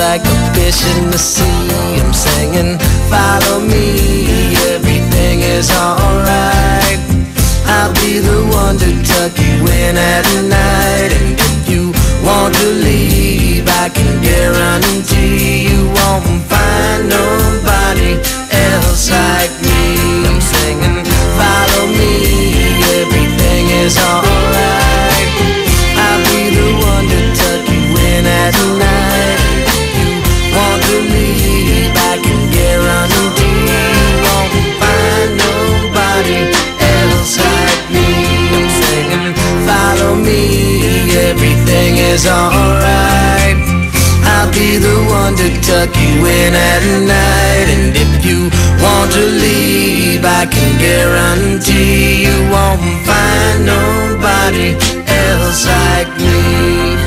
like a fish in the sea. I'm singing, follow me, everything is alright. I'll be the one to tuck you in at night. And if you want to leave, I can guarantee you won't find nobody else like me. I'm singing, follow me, everything is alright. I'll be the one to tuck you in at night. If you want to leave, I can guarantee you won't find nobody else like me. I'm singing, follow me, everything is alright. I'll be the one to tuck you in at night. And if you want to leave, I can guarantee you won't find nobody else like me.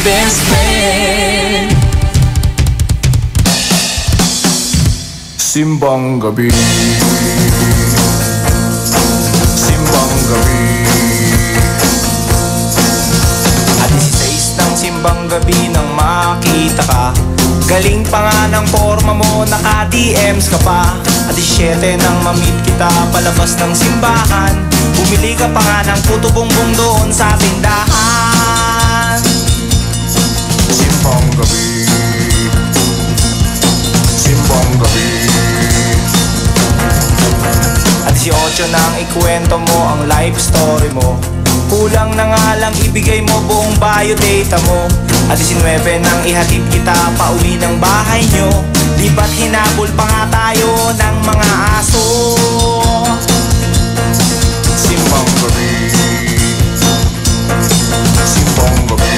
Best friend. Simbang gabi, simbang gabi. At 16 ng simbang gabi nang makita ka. Galing pa nga ng forma mo, naka-DMs ka pa. At 17 nang mamit kita palabas ng simbahan. Bumili ka pa nga ng puto bongbong doon sa tindahan. Simbang gabi, simbang gabi. At 18 nang ikwento mo ang life story mo. Kulang na nga lang ibigay mo buong biodata mo. At 19 nang ihatid kita pauwi ng bahay nyo. Di ba't hinabol pa nga tayo ng mga aso? Simbang gabi, simbang gabi.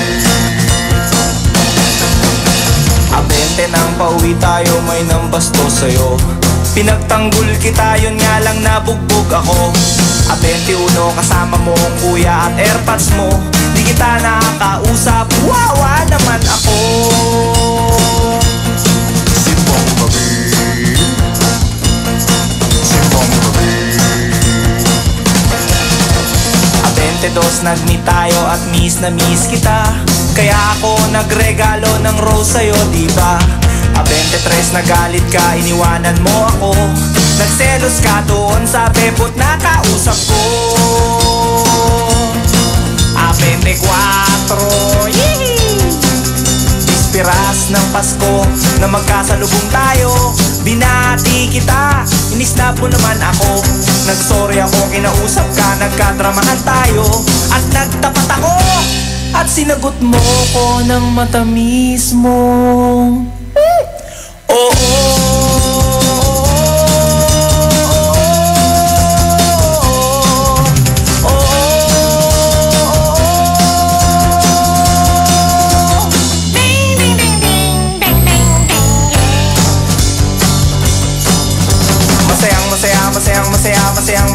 Abente nang pauwi tayo, may nambasto sa'yo. Pinagtanggol kita, yun nga lang nabugbog ako. A 21 kasama mo ang kuya at airpods mo. Di kita nakakausap, 22 nag-meet tayo at miss na miss kita. Kaya ako nagregalo ng rose sa'yo, diba? 23 nagalit ka, iniwanan mo ako. Nagselos ka doon sa bebot na kausap ko. 24 Piras ng Pasko na magkasalubong tayo. Binati kita, inis na po naman ako. Nagsorry ako, kinausap ka, nagkadramahan tayo. At nagtapat ako, at sinagot mo ko ng matamis mo. Masayang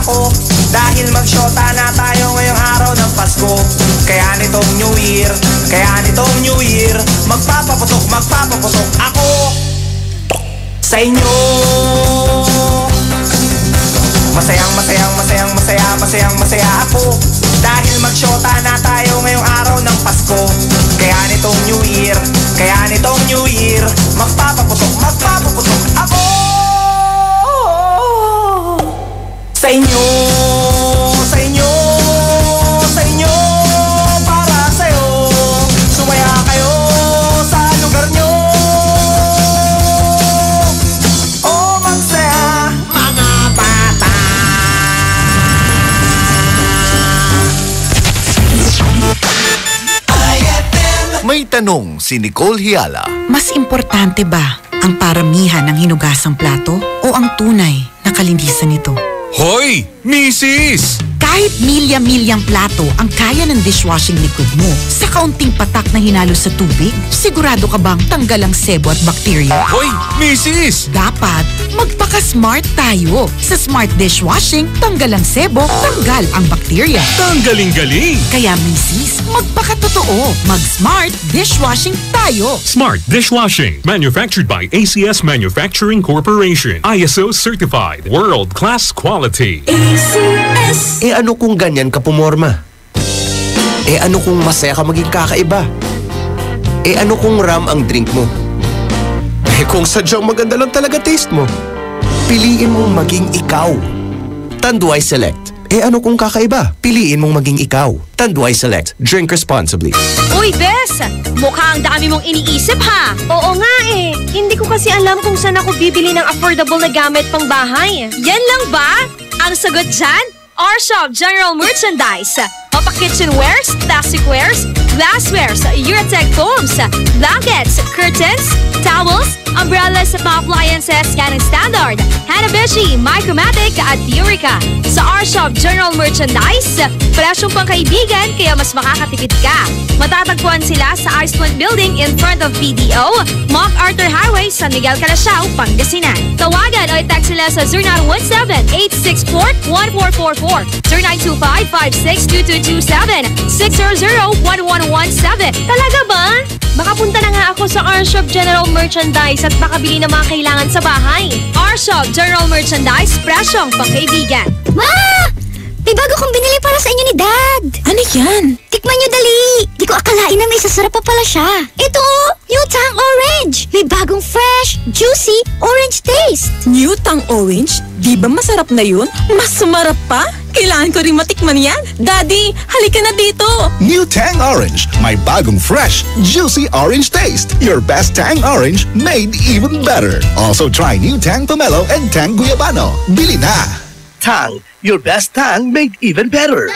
ako dahil magsyota na tayo ngayong araw ng Pasko. Kaya nitong New Year, magpapaputok ako sa inyo. Masayang ako dahil magsyota na tayo ngayong araw ng Pasko. Kaya nitong New Year, magpapaputok ako sa inyo, para sa'yo. Sumaya kayo sa lugar nyo. O magsaya, mga bata. May tanong si Nicole Hiala. Mas importante ba ang paramihan ng hinugasang plato o ang tunay na kalinisan nito? Hoy, Mrs! Kahit milya-milyang plato ang kaya ng dishwashing liquid mo, sa kaunting patak na hinalo sa tubig, sigurado ka bang tanggal ang sebo at bakterya? Hoy, Mrs! Dapat magpaka-smart tayo. Sa smart dishwashing, tanggal ang sebo, tanggal ang bakterya. Tanggaling-galing! Kaya Mrs., magpakatotoo. Mag-smart dishwashing tayo. Smart Dishwashing, manufactured by ACS Manufacturing Corporation. ISO certified, world-class quality. ACS. Ano kung ganyan ka pumorma? Ano kung masaya ka maging kakaiba? Ano kung ram ang drink mo? Kung sadyang maganda lang talaga taste mo, piliin mong maging ikaw. Tanduay Select. Ano kung kakaiba? Piliin mong maging ikaw. Tanduay Select. Drink responsibly. Uy, Bes! Mukhang dami mong iniisip, ha? Oo nga eh. Hindi ko kasi alam kung saan ako bibili ng affordable na gamit pang bahay. Yan lang ba? Ang sagot dyan? R-Shop General Merchandise. Mapa-kitchenwares, plasticwares, glasswares, Eurotech foams, blankets, curtains, towels, umbrellas, appliances, scanning standard, Hanabishi, Micromatic at Eureka. Sa R-Shop General Merchandise, presyong pangkaibigan kaya mas makakatipid ka. Matatagpuan sila sa Iceland Building in front of PDO, MacArthur Highway, San Miguel, Calasiao, Pangasinan. Tawagan o i-text sila sa 0917-864-1444, 0925-562227, 600-1117. Talaga ba? Makapunta na nga ako sa R-Shop General Merchandise at makabili ng mga kailangan sa bahay. R-Shop General Merchandise, presyong pangkaibigan. Ma! May bago kong binili para sa inyo ni Dad. Ano yan? Tikman nyo dali. Di ko akalain na may sasarap pa pala siya. Ito New Tang Orange. May bagong fresh, juicy, orange taste. New Tang Orange? Di ba masarap na yun? Mas sumarap pa? Kailangan ko rin matikman yan. Daddy, halika na dito. New Tang Orange. May bagong fresh, juicy orange taste. Your best Tang Orange made even better. Also try New Tang Pomelo and Tang Guyabano. Bili na! Tang, your best Tang made even better.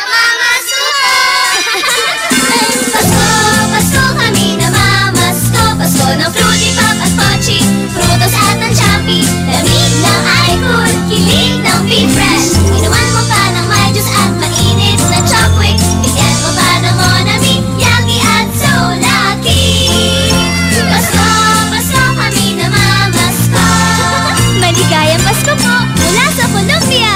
Pasko kami namamasko. Pasko ng Fruity Pop at Pochi, Frutos at ng Champi. Lamig ng iPhone, kilig ng Be Fresh. Inuman mo pa ng may juice at mainit na Chocwix. Bigyan mo pa ng Monami, Yummy at so lucky. Pasko kami namamasko. Maligayang Pasko po mula sa Colombia.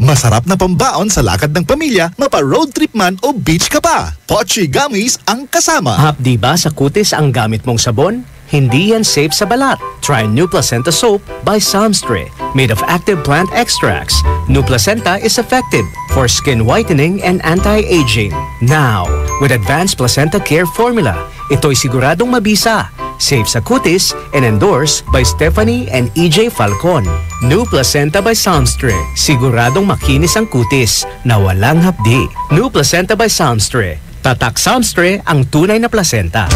Masarap na pambaon sa lakad ng pamilya, mapa-road trip man o beach ka pa. Pochi Gummies ang kasama. Hapdi ba sa kutis ang gamit mong sabon? hindi yan safe sa balat. Try New Placenta Soap by Samstre. Made of active plant extracts, New Placenta is effective for skin whitening and anti-aging. Now, with Advanced Placenta Care Formula, ito'y siguradong mabisa, safe sa kutis, and endorsed by Stephanie and EJ Falcon. New Placenta by Samstre. Siguradong makinis ang kutis na walang hapdi. New Placenta by Samstre. Tatak Samstre ang tunay na placenta.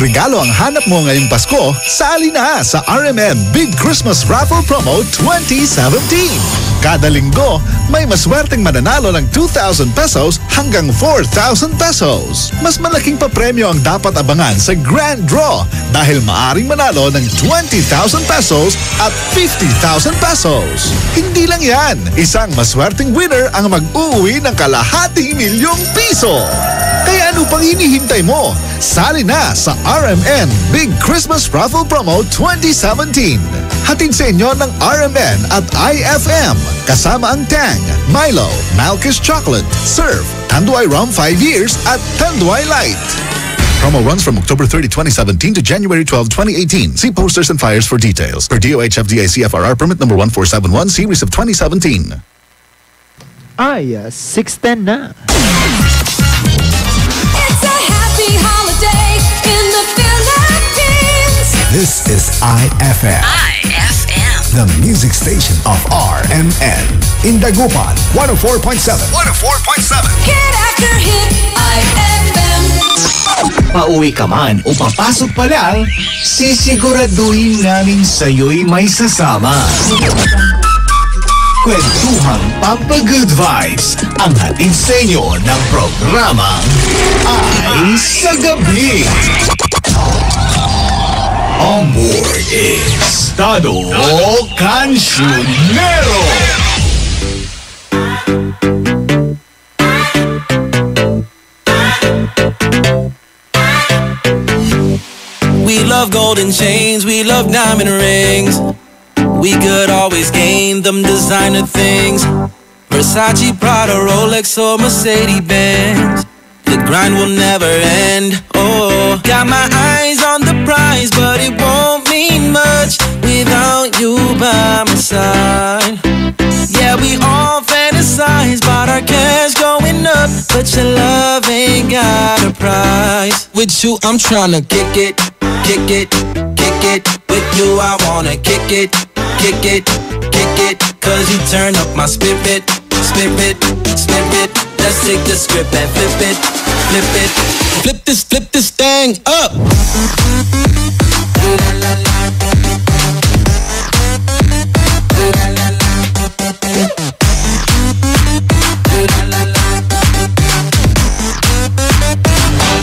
Regalo ang hanap mo ngayong Pasko, sali na sa RMN Big Christmas Raffle Promo 2017. Kada linggo, may maswerteng mananalo ng 2,000 pesos hanggang 4,000 pesos. Mas malaking papremyo ang dapat abangan sa Grand Draw dahil maaring manalo ng 20,000 pesos at 50,000 pesos. Hindi lang yan, isang maswerteng winner ang mag-uuwi ng kalahating milyong piso. Kaya ano pang hinihintay mo? Sali na sa RMN Big Christmas Raffle Promo 2017. Hatid sa inyo ng RMN at IFM. Kasama ang Tang, Milo, Malkish Chocolate, Surf, Tanduay Rum 5 years at Tanduay Light. Promo runs from October 30, 2017 to January 12, 2018. See posters and flyers for details. Per DOH FDA CFRR permit number 1471 series of 2017. Ay, 6:10 na. This is IFM. IFM. The music station of RMN. In Dagupan, 104.7. 104.7. Hit after hit, IFM. Pauwi ka man o papasok pa lang, sisiguraduhin namin sa'yo'y may sasama. Kwentuhang Papa-Good Vibes ang hatid sa inyo ng programa Ay sa Gabi. On board is Tado Cancionero. We love golden chains, we love diamond rings. We could always gain them designer things. Versace, Prada, Rolex or Mercedes-Benz. The grind will never end. Oh, got my eyes on the prize, but it won't mean much without you by my side. Yeah, we all fantasize about our cash going up, but your love ain't got a price. With you, I'm tryna kick it, kick it, kick it. With you, I wanna kick it, kick it, kick it. Cause you turn up my spirit, spirit, spirit. Let's take the script and flip it, flip it. Flip this thing up.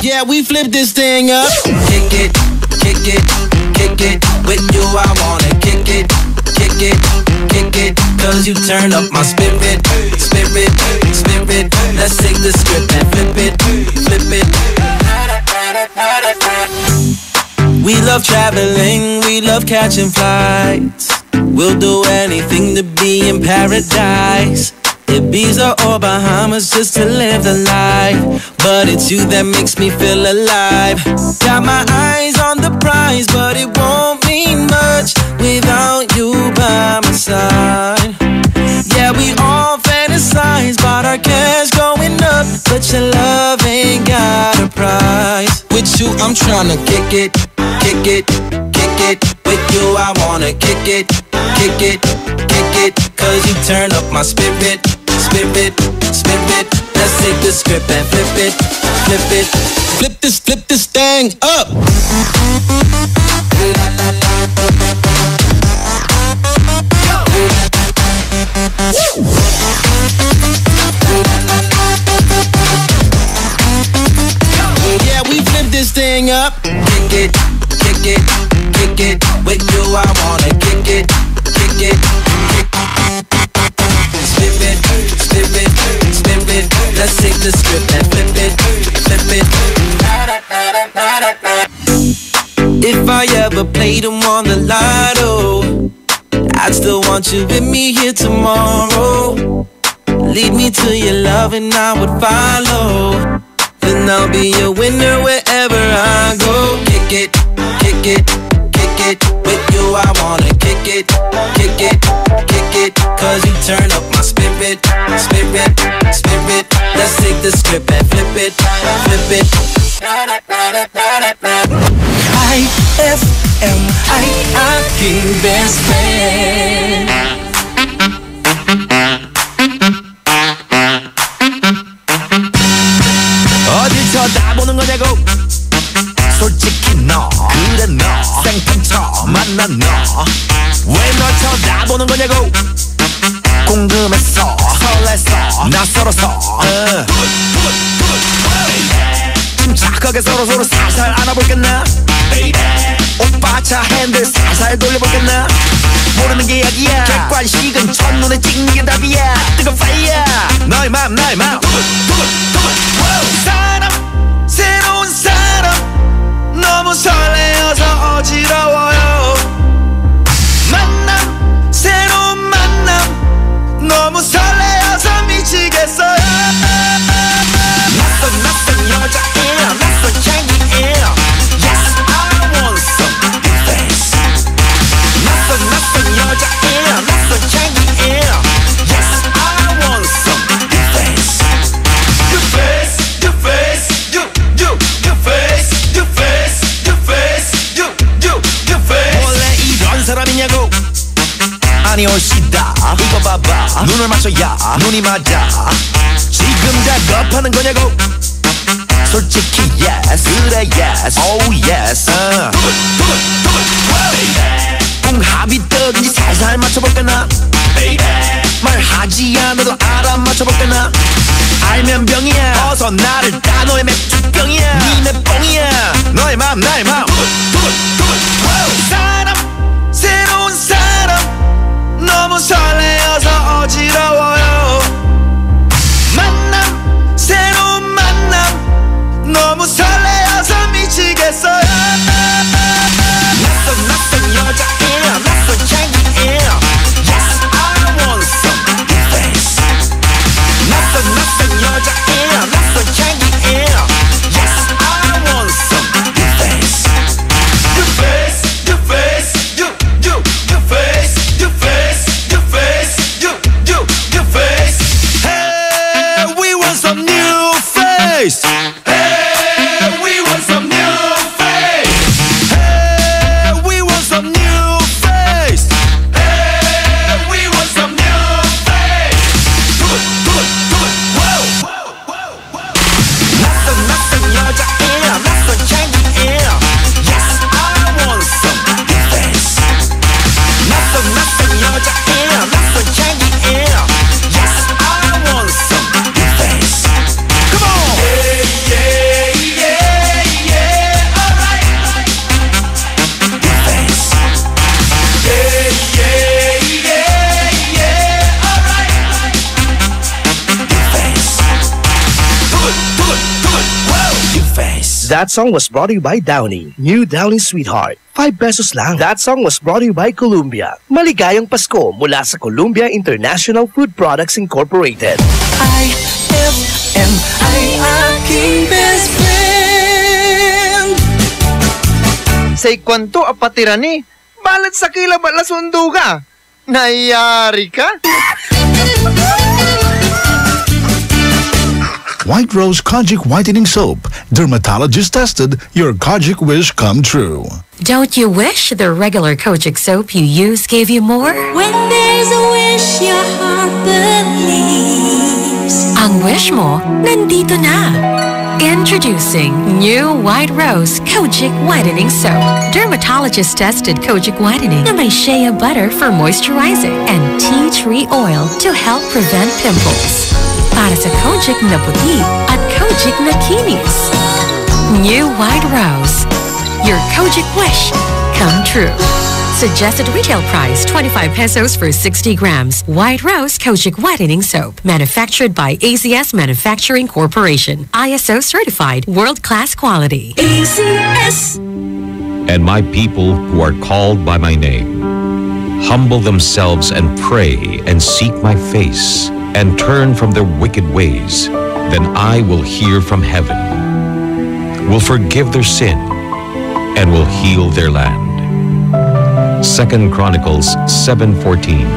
Yeah, we flip this thing up. Kick it, kick it, kick it. With you I wanna kick it, cause you turn up my spirit. Spirit, spirit. Let's take the script and flip it. Flip it. We love traveling, we love catching flights. We'll do anything to be in paradise. Ibiza or Bahamas just to live the life. But it's you that makes me feel alive. Got my eyes on the prize, but it won't mean much without you by my side. Yeah, we all fantasize about our cash going up, but your love ain't got a price. With you, I'm tryna kick it, kick it, kick it. With you, I wanna kick it, kick it, kick it. Cause you turn up my spirit, spirit, spirit. Let's take the script and flip it, flip it. Flip this thing up. Yeah, we flip this thing up. Kick it, kick it, kick it. With you, I wanna kick it, kick it, kick it. Spin it, spin it, spin it. Let's take the script and flip it, flip it. If I ever played them on the lotto, I'd still want you with me here tomorrow. Lead me to your love and I would follow. Then I'll be a winner wherever I go. Kick it, kick it, kick it. With you I wanna kick it, kick it, kick it. Cause you turn up my spirit, spirit, spirit. Let's take the script and flip it, flip it. IFM, aking best friend. 어딜 쳐다보는 거냐고. 솔직히 너 그래 너 생판 처음 만난 너 왜 널 쳐다보는 거냐고. 궁금했어 설렜어 낯설어서 침착하게 서로 살살 안아볼겠나. 오빠 차 핸들 살살 돌려볼겠나. 모르는 게 약이야. 객관식은 첫눈에 찍는 게 답이야. 뜨거운 파이어 너의 맘 나의 맘. 사람 새로운 사람 너무 설레어서 어지러워요. 만남 새로운 만남 너무 설레어서 미치겠어요. 낯선 여자예요. 낯선 향기예요. Yes, I want some good face. 낯선 여자예요. 낯선 향기예요. Yes, I want some good face. Good face, good face, you face, you face, you face, you face. 원래 이런 사람이냐고. 아니 올시다 이거 봐봐 눈을 맞춰야 눈이 맞아. 지금 작업하는 거냐고. 솔직히 yes 그래 yes oh yes 궁합이 뜨든지 살살 맞춰볼까나. 말하지 않아도 알아맞혀볼까나. 알면 병이야 어서 나를 따. 너의 맥주병이야 니네 뽕이야. 너의 맘 나의 맘. 사람 새로운 사람 너무 설레어서 어지러워요. 만남 새로운 만남 너무 설레어서 미치겠어요. 낯선 여자예요. 낯선 향기예요. Yes, I want some good face. 낯선 여자예요. 낯선 향기예요. Yes, I want some good face. That song was brought to you by Downy. New Downy Sweetheart. 5 pesos lang. That song was brought to you by Columbia. Maligayang Pasko mula sa Columbia International Food Products Incorporated. IFM ay aking best friend. Say kwanto apatirani, balat sa kilab at lasundo ka. Nayari ka? White Rose Kojic Whitening Soap. Dermatologist tested, your Kojic wish come true. Don't you wish the regular Kojic soap you use gave you more? When there's a wish your heart believes. Ang wish mo, nandito na. Introducing new White Rose Kojic Whitening Soap. Dermatologist-tested Kojic Whitening na may shea butter for moisturizing and tea tree oil to help prevent pimples. Para sa Kojic na puti at Kojic na kinis. New White Rose. Your Kojic wish come true. Suggested retail price 25 pesos for 60 grams. White Rose Kojic Whitening Soap. Manufactured by ACS Manufacturing Corporation. ISO certified world-class quality. ACS. And my people who are called by my name humble themselves and pray and seek my face and turn from their wicked ways, then I will hear from heaven, will forgive their sin, and will heal their land. 2 Chronicles 7:14.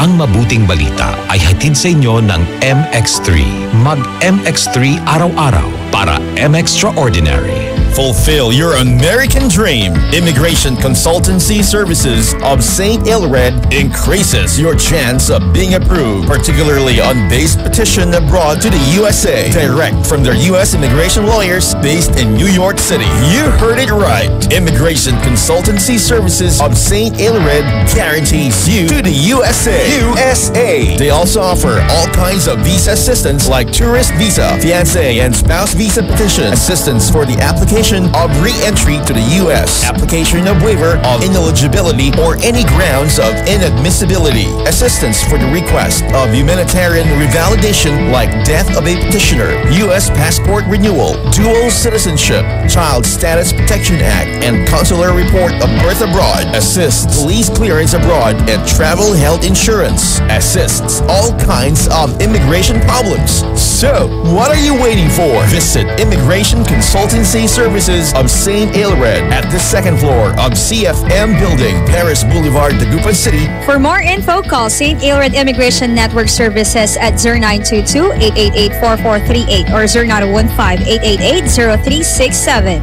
Ang mabuting balita ay hatid sa inyo ng MX3. Mag-MX3 araw-araw para M-Extraordinary. Fulfill your American dream. Immigration Consultancy Services of St. Ilred increases your chance of being approved, particularly on base petition abroad to the USA. Direct from their U.S. immigration lawyers based in New York City. You heard it right. Immigration Consultancy Services of St. Ilred guarantees you to the USA. USA. They also offer all kinds of visa assistance like tourist visa, fiancé and spouse visa petition, assistance for the application of re-entry to the U.S., application of waiver of ineligibility or any grounds of inadmissibility, assistance for the request of humanitarian revalidation like death of a petitioner, U.S. passport renewal, dual citizenship, Child Status Protection Act, and consular report of birth abroad, assists police clearance abroad, and travel health insurance, assists all kinds of immigration problems. So, what are you waiting for? Visit Immigration Consultancy Services of St. Ilred at the second floor of CFM Building, Paris Boulevard, Dagupan City. For more info, call St. Ilred Immigration Network Services at 0922-888-4438 or 0915-888-0367.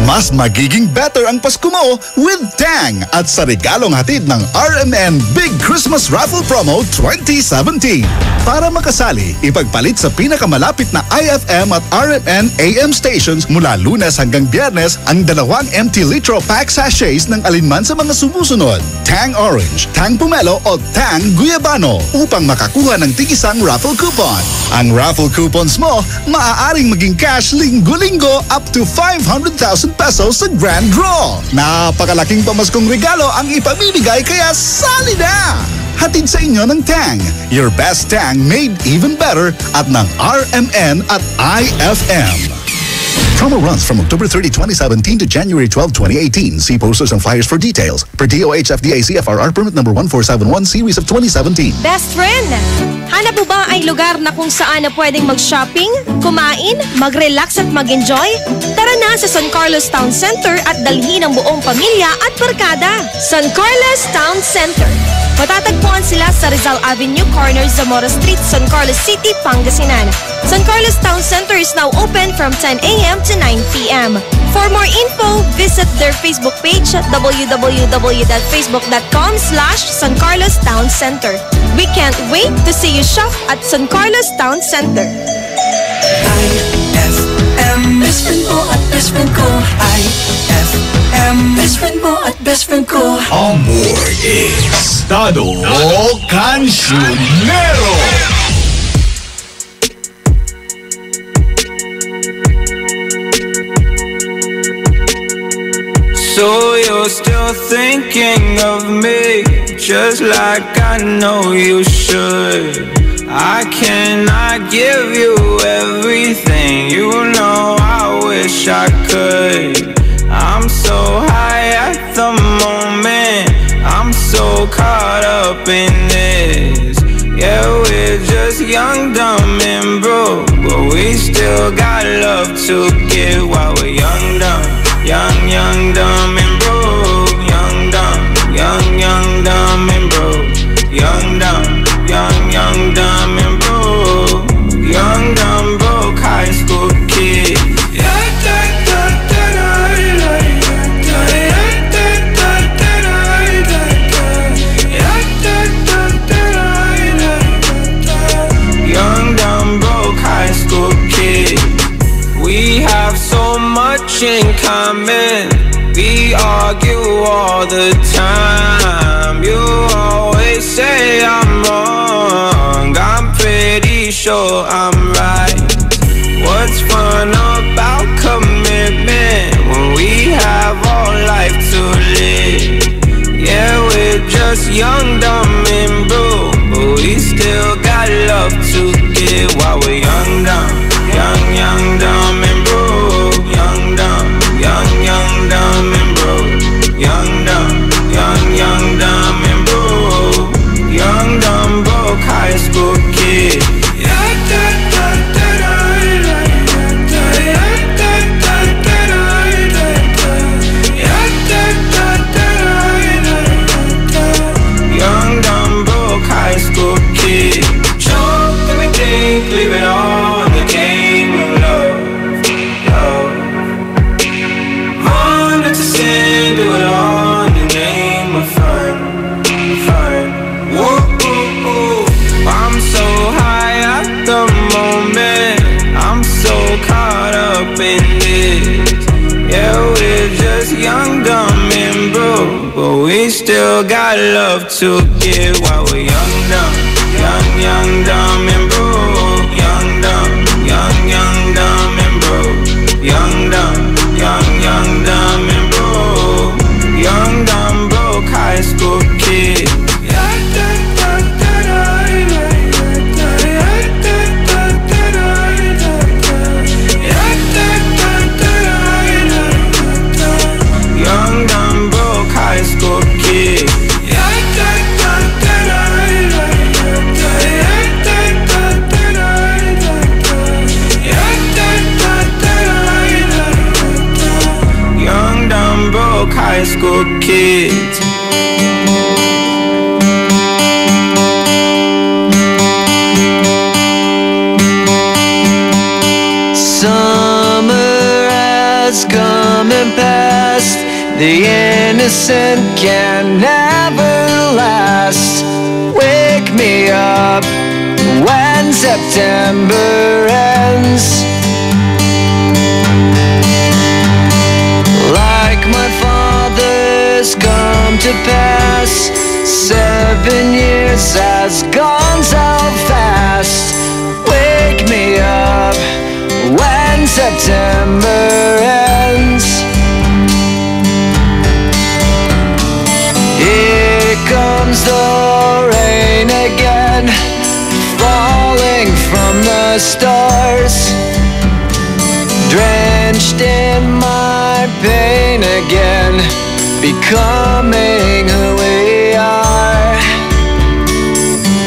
Mas magiging better ang Pasko mo with Tang at sa regalong hatid ng RMN Big Christmas Raffle Promo 2017. Para makasali, ipagpalit sa pinakamalapit na IFM at RMN AM stations mula Lunes hanggang Biyernes ang 2 empty litro pack sachets ng alinman sa mga sumusunod. Tang Orange, Tang Pomelo o Tang Guyabano upang makakuha ng tig-isang raffle coupon. Ang raffle coupons mo maaaring maging cash linggo-linggo up to 500,000 pesos sa grand draw. Napakalaking pamaskong regalo ang ipamimigay kaya sali na! Hatid sa inyo ng Tang. Your best Tang made even better at ng RMN at IFM. Promo runs from October 30, 2017 to January 12, 2018. See posters and flyers for details. Per DOH FDA CFRR permit number 1471 series of 2017. Best friend, hanap mo ba ay lugar na kung saan na pwedeng mag-shopping, kumain, mag-relax at mag-enjoy? Tara na sa San Carlos Town Center at dalhin ang buong pamilya at barkada. San Carlos Town Center. Matatagpuan sila sa Rizal Avenue, corner Zamora Street, San Carlos City, Pangasinan. San Carlos Town Center is now open from 10 a.m. to 9 p.m. For more info, visit their Facebook page at www.facebook.com/San Carlos Town Center. We can't wait to see you shop at San Carlos Town Center. IFM, best friend mo at best friend ko. IFM, best friend mo at best friend ko. Amor Estado Cancionero. So you're still thinking of me, just like I know you should. I cannot give you everything. You know I wish I could. I'm so high at the moment. I'm so caught up in this. Yeah, we're just young, dumb, and broke, but we still got love to give while we're young, dumb. Young, dumb, and broke. Young, dumb, young, dumb, and broke. Young, dumb, young, dumb, and broke. Young, dumb, broke high school kid. Young, dumb, broke high school kid. We have so much in common. We argue all the time. You always say I'm wrong. I'm pretty sure I'm right. What's fun about commitment when we have all life to live? Yeah, we're just young, dumb, and broke, but we still got love to give while we're young, dumb. Young, dumb, and broke. Young, dumb, young, dumb, and broke. Young, dumb, young, dumb, and broke. Young, dumb, broke high school kid. Young, dumb, broke high school kid. Choke, let me think, leave it on the game of love. Wanted to sin, do it all in the name of fun. Whoa, whoa, whoa. I'm so high at the moment. I'm so caught up in this. Yeah, we're just young, dumb, and broke, but we still got love to give while we're young, dumb. Young, dumb, and broke. Young, dumb, young, dumb, and broke. Young, dumb, young, dumb, and broke. Young, dumb, broke high school kid. Young, dumb, broke high school kid. Young, dumb, broke high school kids. Summer has come and passed. The innocent can never last. Wake me up when September ends. Like my father's come to pass, 7 years has gone so fast. Wake me up when September ends. Here comes the rain again, falling from the stars, drenched in my pain again, becoming who we are.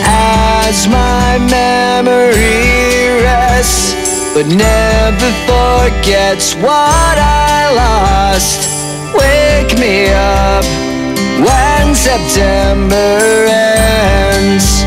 As my memory rests, but never forgets what I lost. Wake me up when September ends.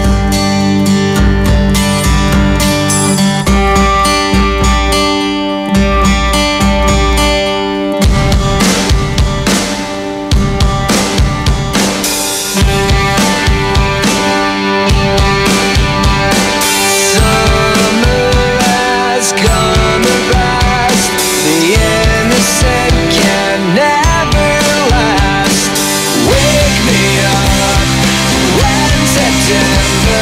September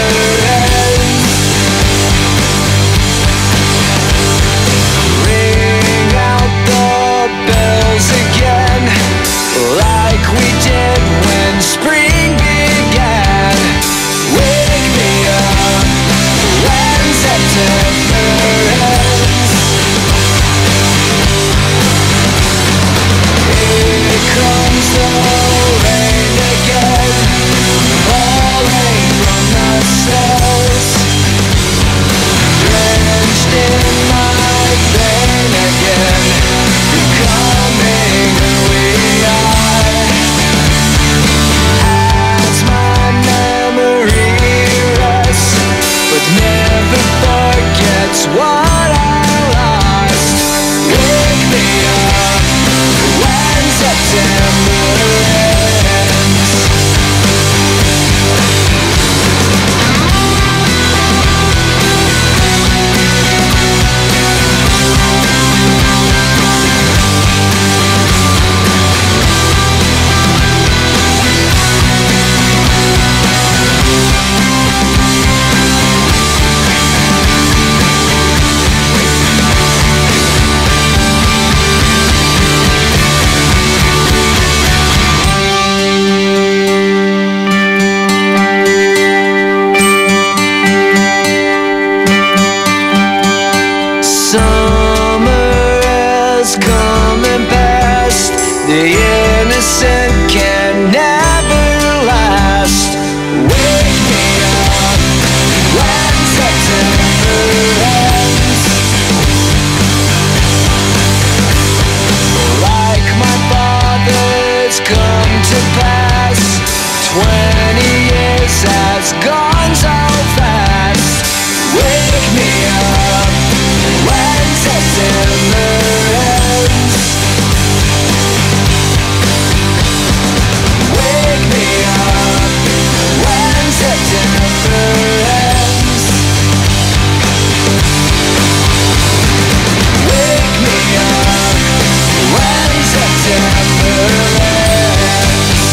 The innocent can never last. Wake me up when September ends. Like my father's come to pass, 20 years has gone so fast. Wake me up when September ends. Wake me up when September ends. Wake me up when September ends.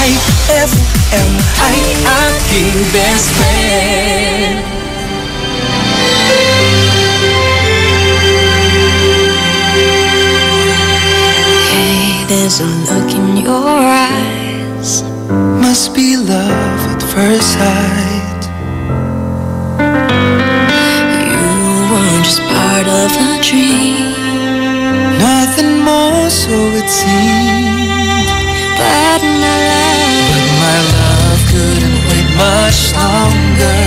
IFM, ay aking best friend. Hey, there's a look in your eyes. Must be love at first sight. You were just part of a dream. Nothing more, so it seemed. But my love couldn't wait much longer.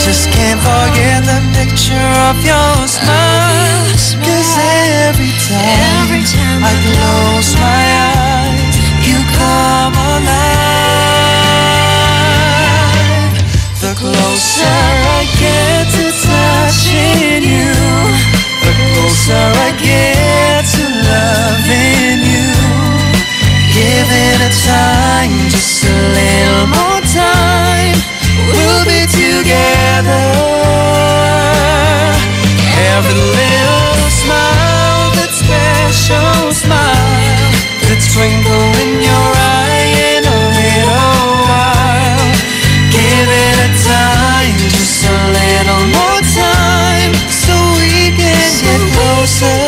Just can't forget the picture of your smile. 'Cause every time I close my eyes, you come alive. The closer I get to touching you, the closer I get to loving you. Give it a time, just a little more time. We'll be together. Every little smile, that special smile, that twinkle in your eye in a little while. Give it a time, just a little more time, so we can get closer.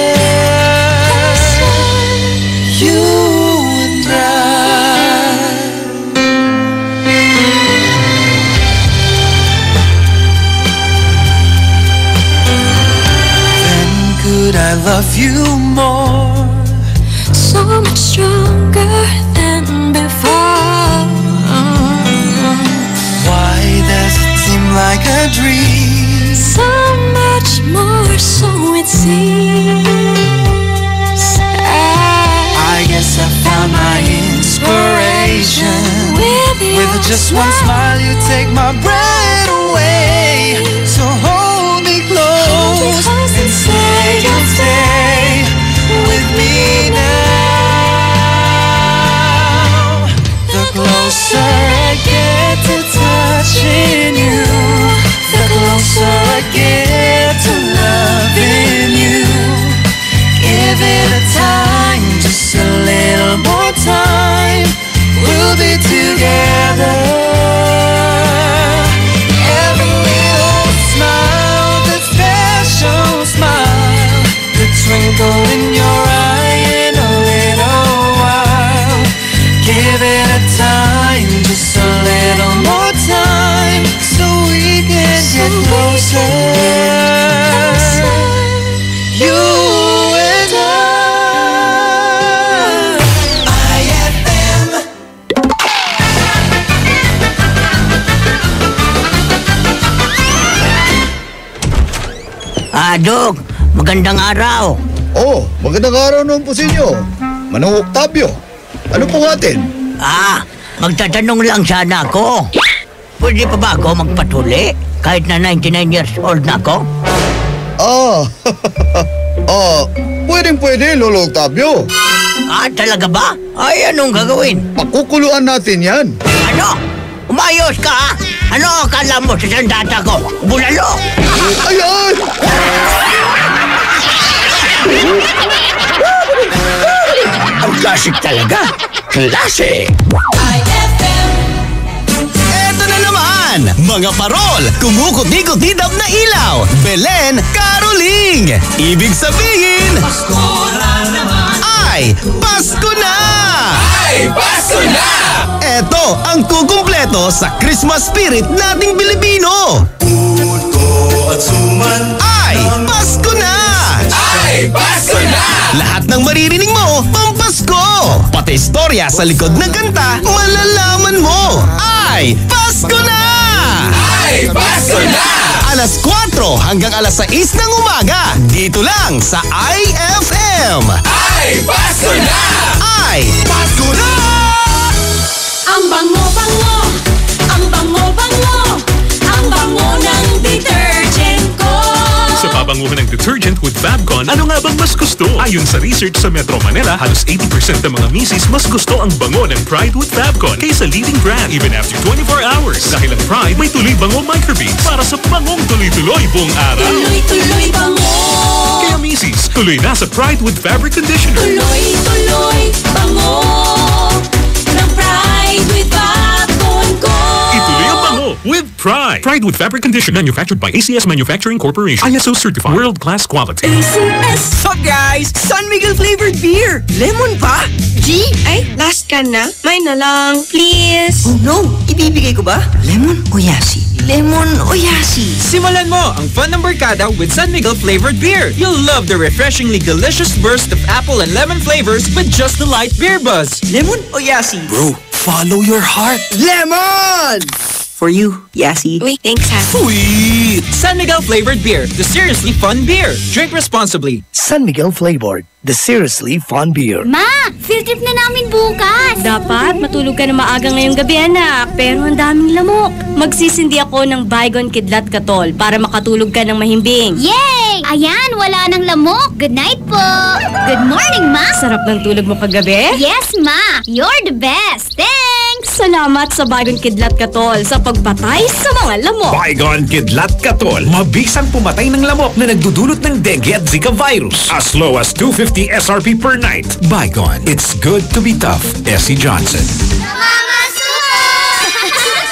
You and I. Then could I love you more? so much stronger than before. Why does it seem like a dream? So much more, so it seems. I guess I found my inspiration. With just one smile, you take my breath away. So hold me close and say you'll stay with me now. The closer I get to touching you, the closer I get to loving you. Give it a time, just a little more time. We'll be together. Every little smile, that special smile, the twinkle in your eye in a little while. Give it a time, just a little more time, so we can get closer. You and IFM. Dog, magandang araw. Oh, magandang araw naman po sa inyo. Manong Octavio, ano po atin? Magtatanong lang sana ako. Pwede pa ba ako magpatuli kahit na 99 years old na ako? Pwedeng-pwede, Lolo Octavio. Talaga ba? Ay, anong gagawin? Pakukuluan natin yan. Ano? Umayos ka, ha? Ano akala mo sa sandata ko? Bulalo! Ay, ay! Ang klasik talaga. Klasik! Eto na naman! Yan! Mga parol, kumukuti-kutidap na ilaw. Belen, caroling. Ibig sabihin, Pasko na naman. ay Pasko na! Ay, Pasko na! Eto ang kukumpleto sa Christmas spirit nating Pilipino. Puto at suman. Ay, Pasko na! Ay, Pasko na! Lahat ng maririnig mo, pampasko! Pati istorya sa likod ng kanta, malalaman mo! Ay, Pasko na! Ay, Pasko na! Alas 4 hanggang alas 6 ng umaga, dito lang sa IFM! Ay, Pasko na! Ay, Pasko na! Ang bango-bango, ang bango-bango, ang bango ng detergent ko. Sa pabanguhan ng detergent with Fabcon, ano nga bang mas gusto? Ayon sa research sa Metro Manila, halos 80% ng mga misis mas gusto ang bango ng Pride with Fabcon kaysa leading brand even after 24 hours. Dahil ang Pride may tuloy bango microbeads para sa bangong tuloy-tuloy buong araw. Tuloy-tuloy bango. Kaya misis, tuloy na sa Pride with Fabric Conditioner. Tuloy-tuloy bango ng Pride with Fabcon ko. Ituloy ang bango with Pride. Pride with Fabric Conditioner, manufactured by ACS Manufacturing Corporation. ISO certified, world-class quality. Sup guys? San Miguel flavored beer! Lemon pa? G? Ay, last can na. Mine na lang, please. Oh no! Ibibigay ko ba? Lemon o yasi? Lemon o yasi? Simulan mo ang fun ng barkada with San Miguel flavored beer. You'll love the refreshingly delicious burst of apple and lemon flavors with just the light beer buzz. Lemon o yasi? Bro, follow your heart. Lemon! For you, Yasi. Wait, thanks ha. Sweet! San Miguel flavored beer, the seriously fun beer. Drink responsibly. San Miguel flavored, the seriously fun beer. Ma, field trip na namin bukas. Dapat matulog ka na maaga ngayong gabi, anak. Pero ang daming lamok. Magsisindi ako ng Baygon Kidlat Katol para makatulog ka ng mahimbing. Yay! Ayan, wala nang lamok. Good night po. Good morning, Ma. Sarap ng tulog mo kagabi? Yes, Ma. You're the best. Thanks. Salamat sa Baygon Kidlat Katol sa pagpatay sa mga lamok. Baygon Kidlat Katol. Mabisang pumatay ng lamok na nagdudulot ng dengue at Zika virus. As low as 250 SRP per night. Baygon. It's good to be tough. Essie Johnson. Mama Suko!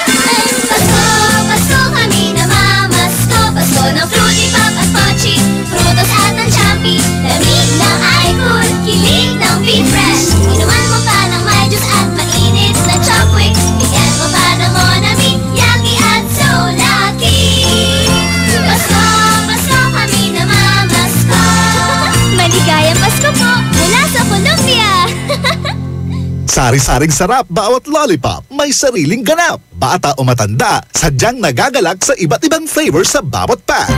Pasko, Pasko kami na mamasko. Pasko ng Fruity Pop at Pochi, Frutos at ng Champi. Lamig ng Icon, kilig ng Be Fresh. Inuman mo pa ng may juice at mainit na Chopwick. Bigyan mo pa ng Monami, Yaki at So Lucky. Pasko, Pasko kami na mamasko. Maligayang Pasko po mula sa Colombia. Sari-saring sarap bawat lollipop, may sariling ganap. Bata o matanda, sadyang nagagalak sa iba't ibang flavor sa bawat pack.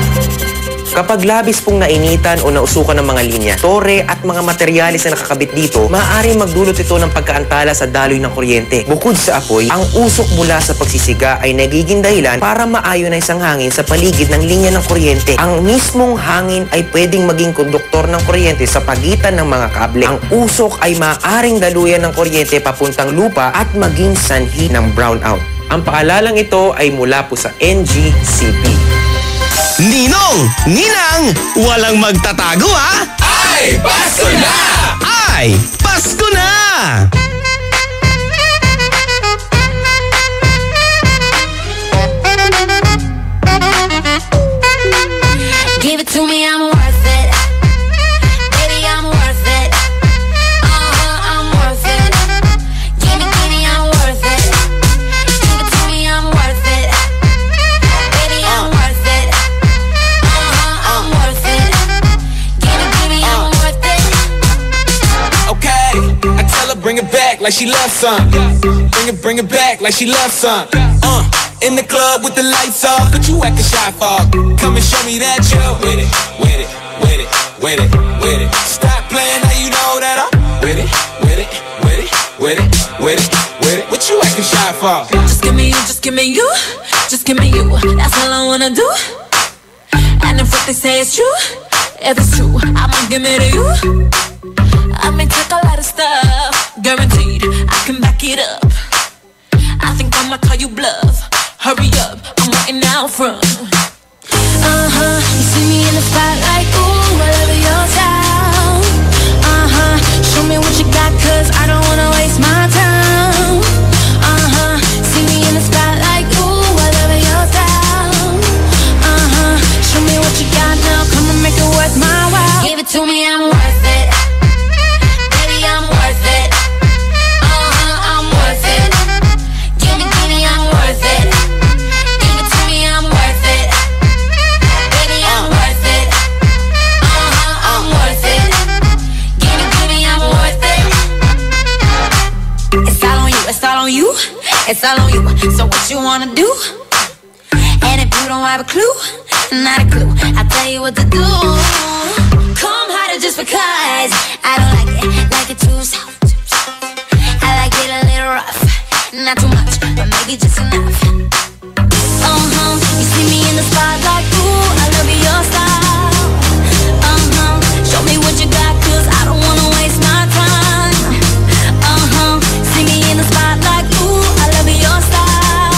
Kapag labis pong nainitan o nausukan ng mga linya, tore at mga materyales na nakakabit dito, maaaring magdulot ito ng pagkaantala sa daloy ng kuryente. Bukod sa apoy, ang usok mula sa pagsisiga ay nagiging dahilan para ma-ionize ang hangin sa paligid ng linya ng kuryente. Ang mismong hangin ay pwedeng maging konduktor ng kuryente sa pagitan ng mga kable. Ang usok ay maaaring daluyan ng kuryente papuntang lupa at maging sanhi ng brownout. Ang paalalang ito ay mula po sa NGCP. Ninong! Ninang! Walang magtatago ha! Ay, Pasko na! Ay, Pasko na! Give it to me, I'm worth it. Baby, I'm worth it. I'm worth it. Give me, I'm worth it. Give it to me, I'm worth it. Baby, I'm worth it. I'm worth it. Give me, I'm worth it. Okay, I tell her bring it back like she loves some. Bring it back like she loves some. In the club with the lights off, but you acting shy for. Come and show me that you're with it, with it, with it, with it, with it. Stop playing, now you know that I'm with it, with it, with it, with it, with it, with it. What you acting shy for? Just give me you, just give me you, just give me you. That's all I wanna do. And if what they say is true, if it's true, I'ma give it to you. I may take a lot of stuff, guaranteed I can back it up. I think I'ma call you bluff. Hurry up, I'm waiting out front. You see me in the spotlight, ooh, I love your style. Show me what you got, cause I don't wanna waste my time. See me in the spotlight, ooh, I love to me, I'm worth it. Baby, I'm worth it. I'm worth it. Give me, I'm worth it. Give it to me, I'm worth it. Baby, I'm worth it. I'm worth it. Give it to me, I'm worth it. It's all on you, it's all on you. It's all on you. So what you wanna do? And if you don't have a clue, not a clue, I'll tell you what to do. Come harder just because I don't like it too soft. I like it a little rough, not too much, but maybe just enough. You see me in the spotlight, ooh, I love your style. Show me what you got, 'cause I don't wanna waste my time. See me in the spotlight, ooh, I love your style.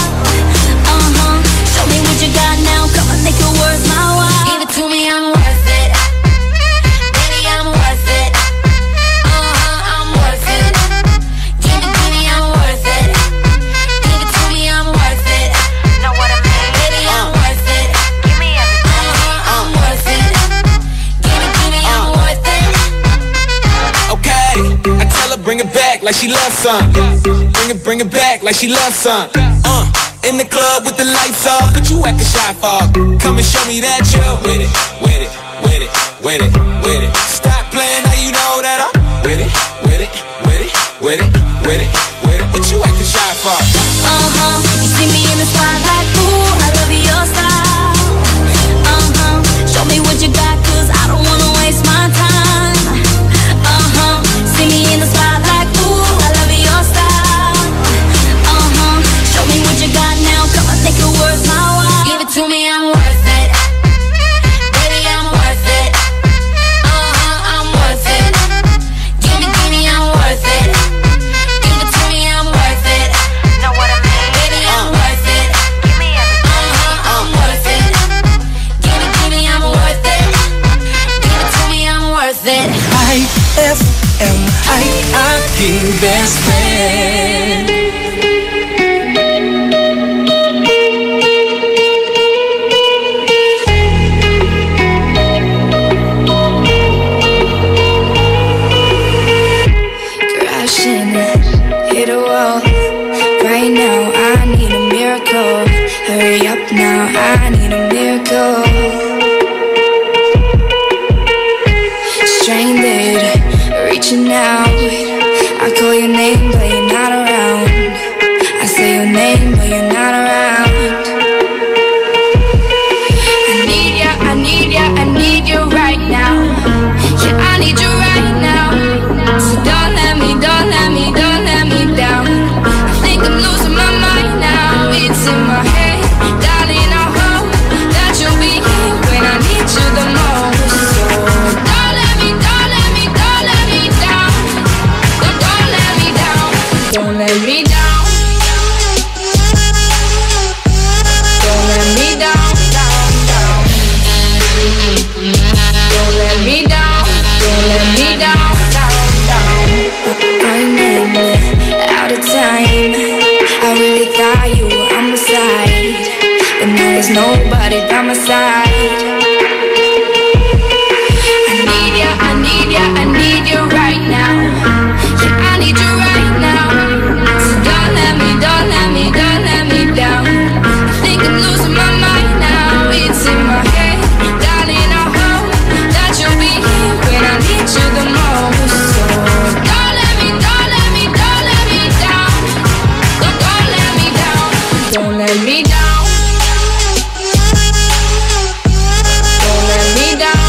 Show me what you got now, come on, make it worth my while. Give it to me, I'm worth it. Baby, I'm worth it. I'm worth it. Give it to me, I'm worth it. Give it to me, I'm worth it. Know what I mean? Baby, I'm worth it. Give me everything. I'm worth it. Give it to me, I'm worth it. Okay, I tell her bring it back like she loves some. Bring it back like she loves some. In the club with the lights off, but you acting shy for. Come and show me that you're with it, with it, with it, with it, with it. Stop playing, now you know that I'm with it, with it, with it, with it, with it, with it. What you acting shy for? You see me in the spotlight, ooh, I love your style. Show me what you got, 'cause I don't wanna waste my time. See me in the spotlight, ooh, I love your style. Show me what you got now, come on, make it worth my while. Give it to me, I'm worth it. Baby, I'm worth it. I'm worth it. Give it to me, I'm worth it. Give it to me, I'm worth it. Know what I mean? Baby, I'm worth it. Give me everything. I'm worth it. Give it to me, I'm worth it. Give it to me, I'm worth it. I King Best Friend. Crashing, hit a wall. Right now, I need a miracle. Hurry up now, I need a miracle. Stranded, reaching out. I call your name, but you're not around. I say your name, but you're not around. I need ya, I need ya, I need you right now. Yeah, I need you right now. So don't let me down. I think I'm losing my mind now. It's in my head, darling, I hope that you'll be here when I need you the most. So don't let me down. Don't let me down. Don't let me down. Don't let me down. Don't let me down. Don't let me down. Running out of time. I really thought you were on my side, but now there's nobody by my side. I need ya, I need ya, I need you right now. Yeah, I need you right now. So don't let me down. I think I'm losing my mind now. It's in my head, darling, I hope that you'll be here when I need you the most. So don't let me down. Don't let me down. Don't let me down.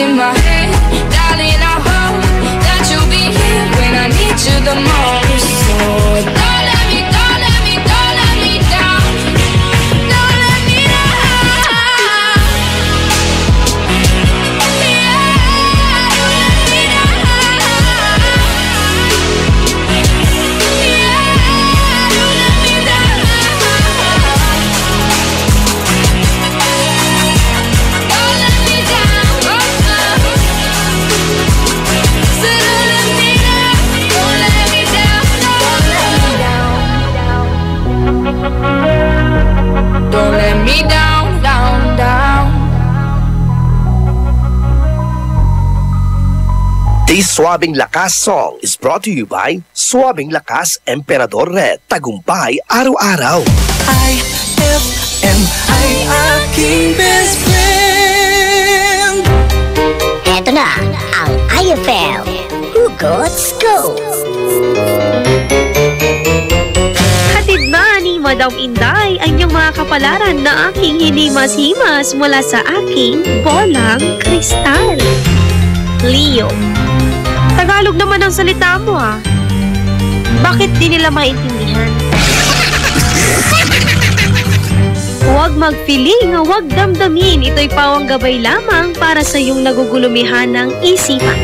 in my head. Darling, I hope that you'll be here when Suabing Lakas song is brought to you by Suabing Lakas Emperador Red. Tagumpay araw-araw. IFM ay aking best friend. Eto na ang IFM Hugots Go! Hatid na ni Madam Inday ang iyong mga kapalaran na aking hinimas-himas mula sa aking bolang kristal. Leo, Tagalog naman ang salita mo ah. Bakit di nila maintindihan? Huwag mag-feeling, huwag damdamin. Ito'y pawang gabay lamang para sa iyong nagugulumihan ng isipan.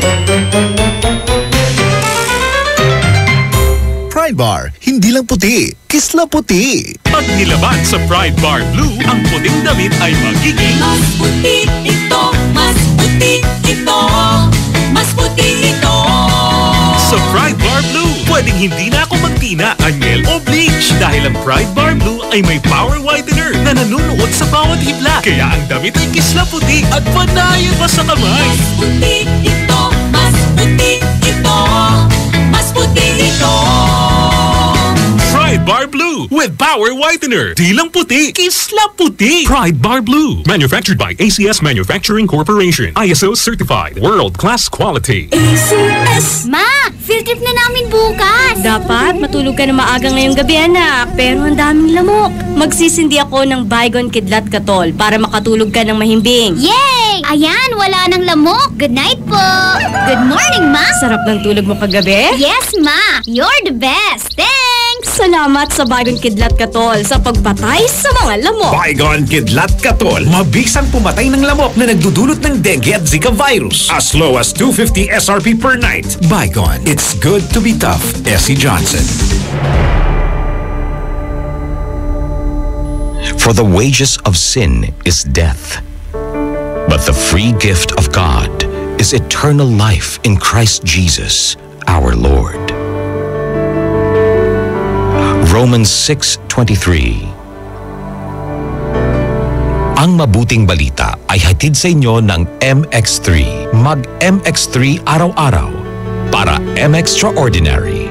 Pride Bar, hindi lang puti, kisla puti. Pag nilaban sa Pride Bar Blue, ang puting damit ay magiging mas puti ito, mas puti ito, mas puti ito. Sa Pride Bar Blue, pwedeng hindi na ako magtina, anyel o bleach dahil ang Pride Bar Blue ay may power whitener na nanunuot sa bawat hibla. Kaya ang damit ay kisla puti at panayan pa sa kamay. Mas puti ito, mas puti ito, mas puti ito. Pride Bar Blue with power whitener. Di lang puti, kisla puti. Pride Bar Blue, manufactured by ACS Manufacturing Corporation. ISO certified, world-class quality. ACS! Ma! Field trip na namin bukas! Dapat matulog ka na maaga ngayong gabi, anak. Pero ang daming lamok. Magsisindi ako ng Baygon Kidlat Katol para makatulog ka ng mahimbing. Yay! Ayan, wala nang lamok. Good night po! Good morning, Ma! Sarap ng tulog mo kagabi? Yes, Ma! You're the best! Thanks! Salamat sa Baygon Kidlat Katol sa pagpatay sa mga lamok. Baygon Kidlat Katol, mabisang pumatay ng lamok na nagdudulot ng dengue at Zika virus. As low as 250 SRP per night. Baygon, it's good to be tough. Essie Johnson. For the wages of sin is death, but the free gift of God is eternal life in Christ Jesus, our Lord. Romans 6:23. Ang mabuting balita ay hatid sa inyo ng MX3. Mag-MX3 araw-araw para M-Extraordinary.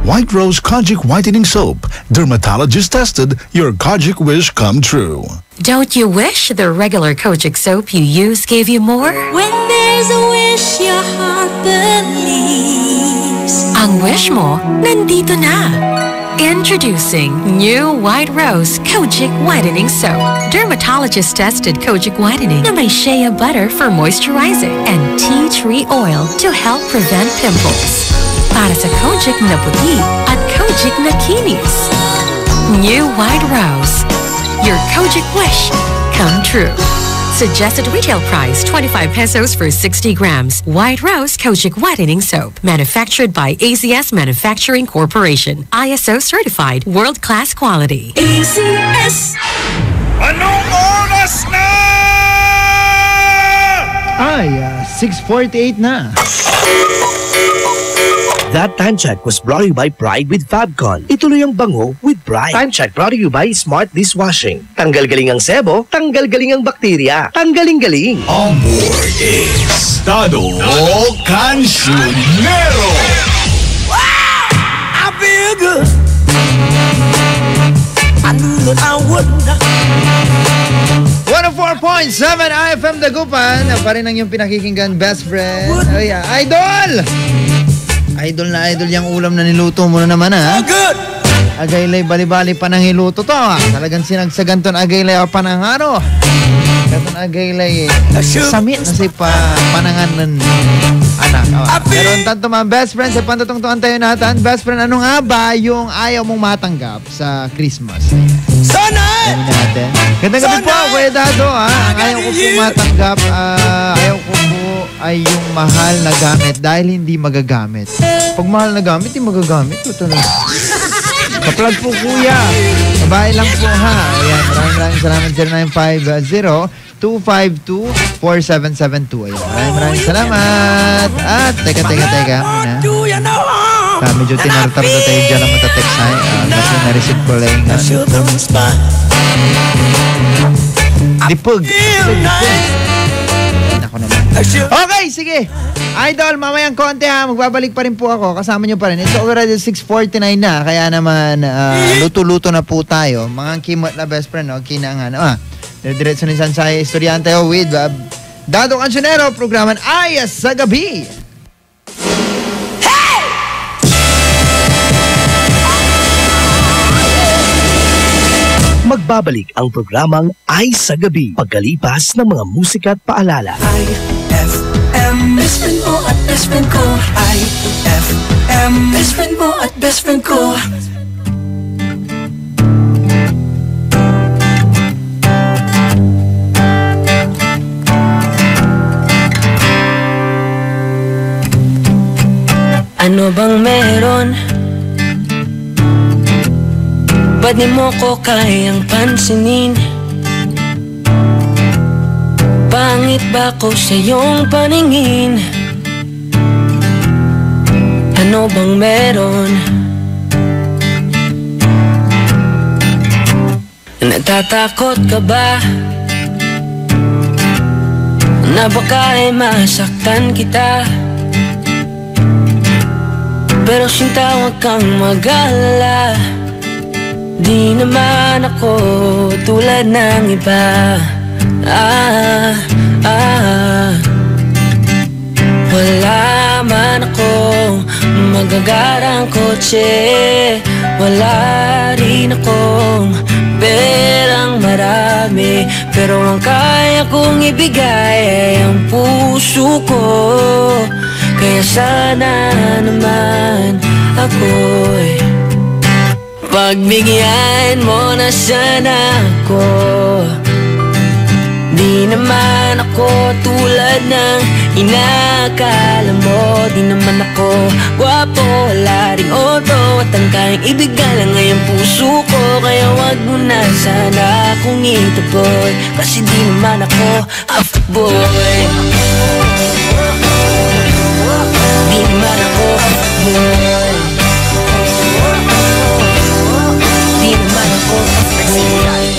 White Rose Kojic Whitening Soap. Dermatologist tested, your Kojic wish come true. Don't you wish the regular Kojic soap you use gave you more? When there's a wish your heart believes. Ang wish mo, nandito na. Introducing new White Rose Kojic Whitening Soap. Dermatologist-tested Kojic Whitening na may shea butter for moisturizing and tea tree oil to help prevent pimples. Para sa Kojic na puti at Kojic na kinis. New White Rose. Your Kojic wish come true. Suggested retail price 25 pesos for 60 grams. White Rose Kojic Whitening Soap. Manufactured by ACS Manufacturing Corporation. ISO certified. World-class quality. ACS! Anong oras na? Ay, 6:48 na. That time check was brought to you by Pride with Fabcon. Ituloy ang bango with Pride. Time check brought to you by Smart Dishwashing. Tanggal galing ang sebo, tanggal galing ang bakterya. Tanggaling-galing. On board is Dado Cancionero. Wow! I feel good. I knew that I would. 104.7 IFM Dagupan. Pa rin ang iyong pinakikinggan, best friend. Oh yeah, Idol! Idol na idol yung ulam na niluto mo na naman, ha? Good! Agaylay, bali-bali pa nang hiluto to, ha? Talagang sinagsagan to na agaylay o panangaro. Katon agaylay, samit na si panangan ng anak. Pero ang tanto mga best friends, ay pantutungtungan tayo natin. Best friend, ano nga ba yung ayaw mong matanggap sa Christmas? Sana! Ayan natin. Gandang gabi po, Kuya Dado, ha? Ang ayaw ko po matanggap, ayaw ko po ay yung mahal na gamit dahil hindi magagamit. Pag mahal na gamit, hindi magagamit. Ito na. Kaplag po, kuya. Babae lang po, ha? Ayan, maraming salamat. 0950-252-4772. Ayan, maraming salamat. At, teka muna. Medyo tinartar na tayo dyan ang matatext, ha? Kasi na-receive ko lang nga. Dipog. Ako naman. Okay, sige. Idol, mamayang konti ha. Magbabalik pa rin po ako. Kasama nyo pa rin. It's already 6:49 na. Kaya naman, luto-luto na po tayo. Mga kimot na best friend, no? Kinangan. Diretso ni Sansay Estudiante with Dado Cancionero. Programan Ay sa Gabi. Magbabalik ang programang Ay sa Gabi pagkalipas ng mga musika at paalala. IFM, best friend mo at best friend ko. IFM, best friend mo at best friend ko. Ano bang meron? Ba't di mo ko kayang pansinin? Pangit ba ko sa iyong paningin? Ano bang meron? Natatakot ka ba? Na baka ay masaktan kita? Pero sinta, huwag kang mag-alala. Di naman ako tulad ng iba. Wala man akong magagarang kotse. Wala rin akong perang marami. Pero ang kaya kong ibigay ay ang puso ko. Kaya sana naman ako'y pagbigyan mo na sana ako. Di naman ako tulad ng inakala mo. Di naman ako gwapo, wala ring oto. At ang kayang ibigay lang ay ang puso ko. Kaya wag mo na sana akong ituboy. Kasi di naman ako fuckboy. Di naman ako fuckboy. Di naman ako fuckboy.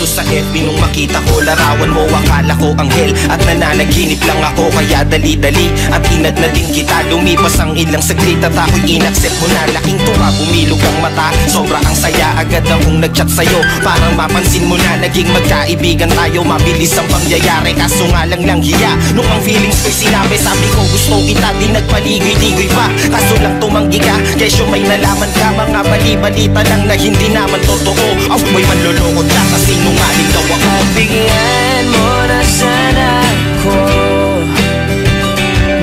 Sa FB nung makita ko, larawan mo, akala ko anghel at nananaginip lang ako. Kaya dali-dali at inad na din kita. Lumipas ang ilang saglit at ako'y inaccept mo na. Laking tuwa, bumilog ang mata, sobra ang saya. Agad akong nagchat sa'yo, parang mapansin mo na naging magkaibigan tayo. Mabilis ang pangyayari, kaso nga lang hiya. Nung ang feelings ko'y sinabi, sabi ko gusto kita, di nagpaligoy-ligoy pa. Kaso lang tumanggi ka, kesyo may nalaman ka. Mga bali-balita lang na hindi naman totoo. Ako'y manlolokot ka kasi nung maling daw ako. Bigyan mo na sana ako.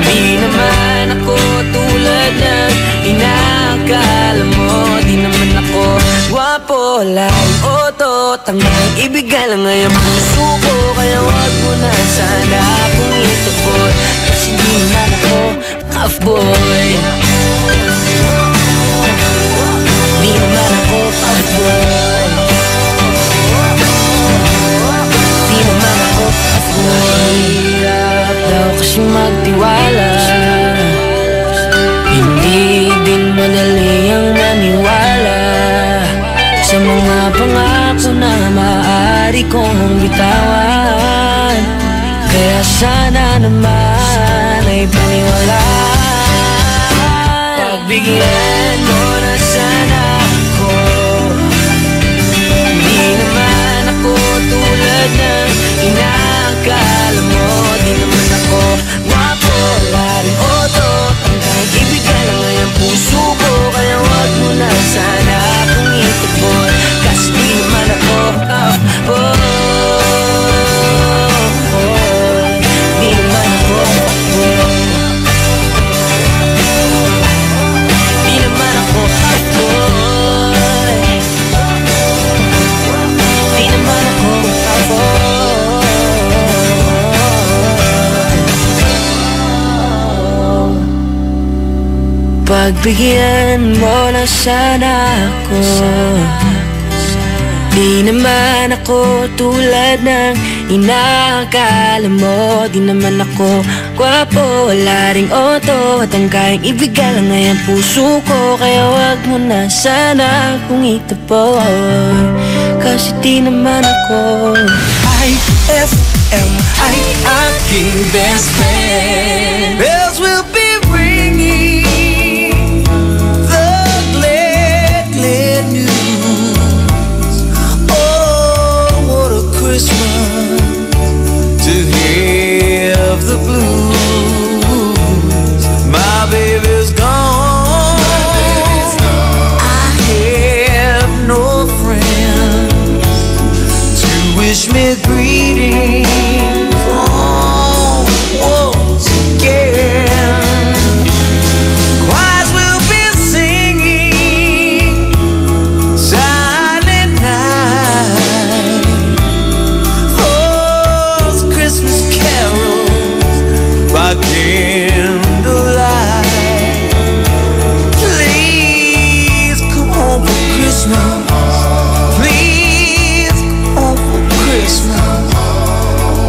Di naman ako tulad ng inakala mo. Di naman ako gwapo, lang oto. Tanggang ibigay lang ngayon puso ko. Kaya wag mo na sana akong ituboy. Kasi di naman ako fuckboy. Di naman ako fuckboy. Mahirap daw kasi magtiwala. Hindi din madali ang maniwala sa mga pangako na maaari kong bitawan. Kaya sana naman ay paniwalaan. Pagbigyan mo na sana ako. Di naman ako tulad ng inakala mo. Di naman ako gwapo, wala rin oto. Tanggang ibigay lang ay ang puso ko. Kaya wag mo na sana akong ituboy. Kasi di naman ako di naman ako di naman ako di naman ako pagbigyan mo na sana ako. Di naman ako tulad ng inakala mo. Di naman ako gwapo, wala ring oto. At ang kayang ibigay lang ay ang puso ko. Kaya wag mo na sana akong ituboy. Kasi di naman ako IFM ay aking best friend. Bells will be ringing the glad, glad news. Oh, what a Christmas to have the blues. My baby's gone. I have no friends to wish me greetings once again. Choirs will be singing silent night, those Christmas carols by candlelight. Please come home for Christmas. Please come home for Christmas.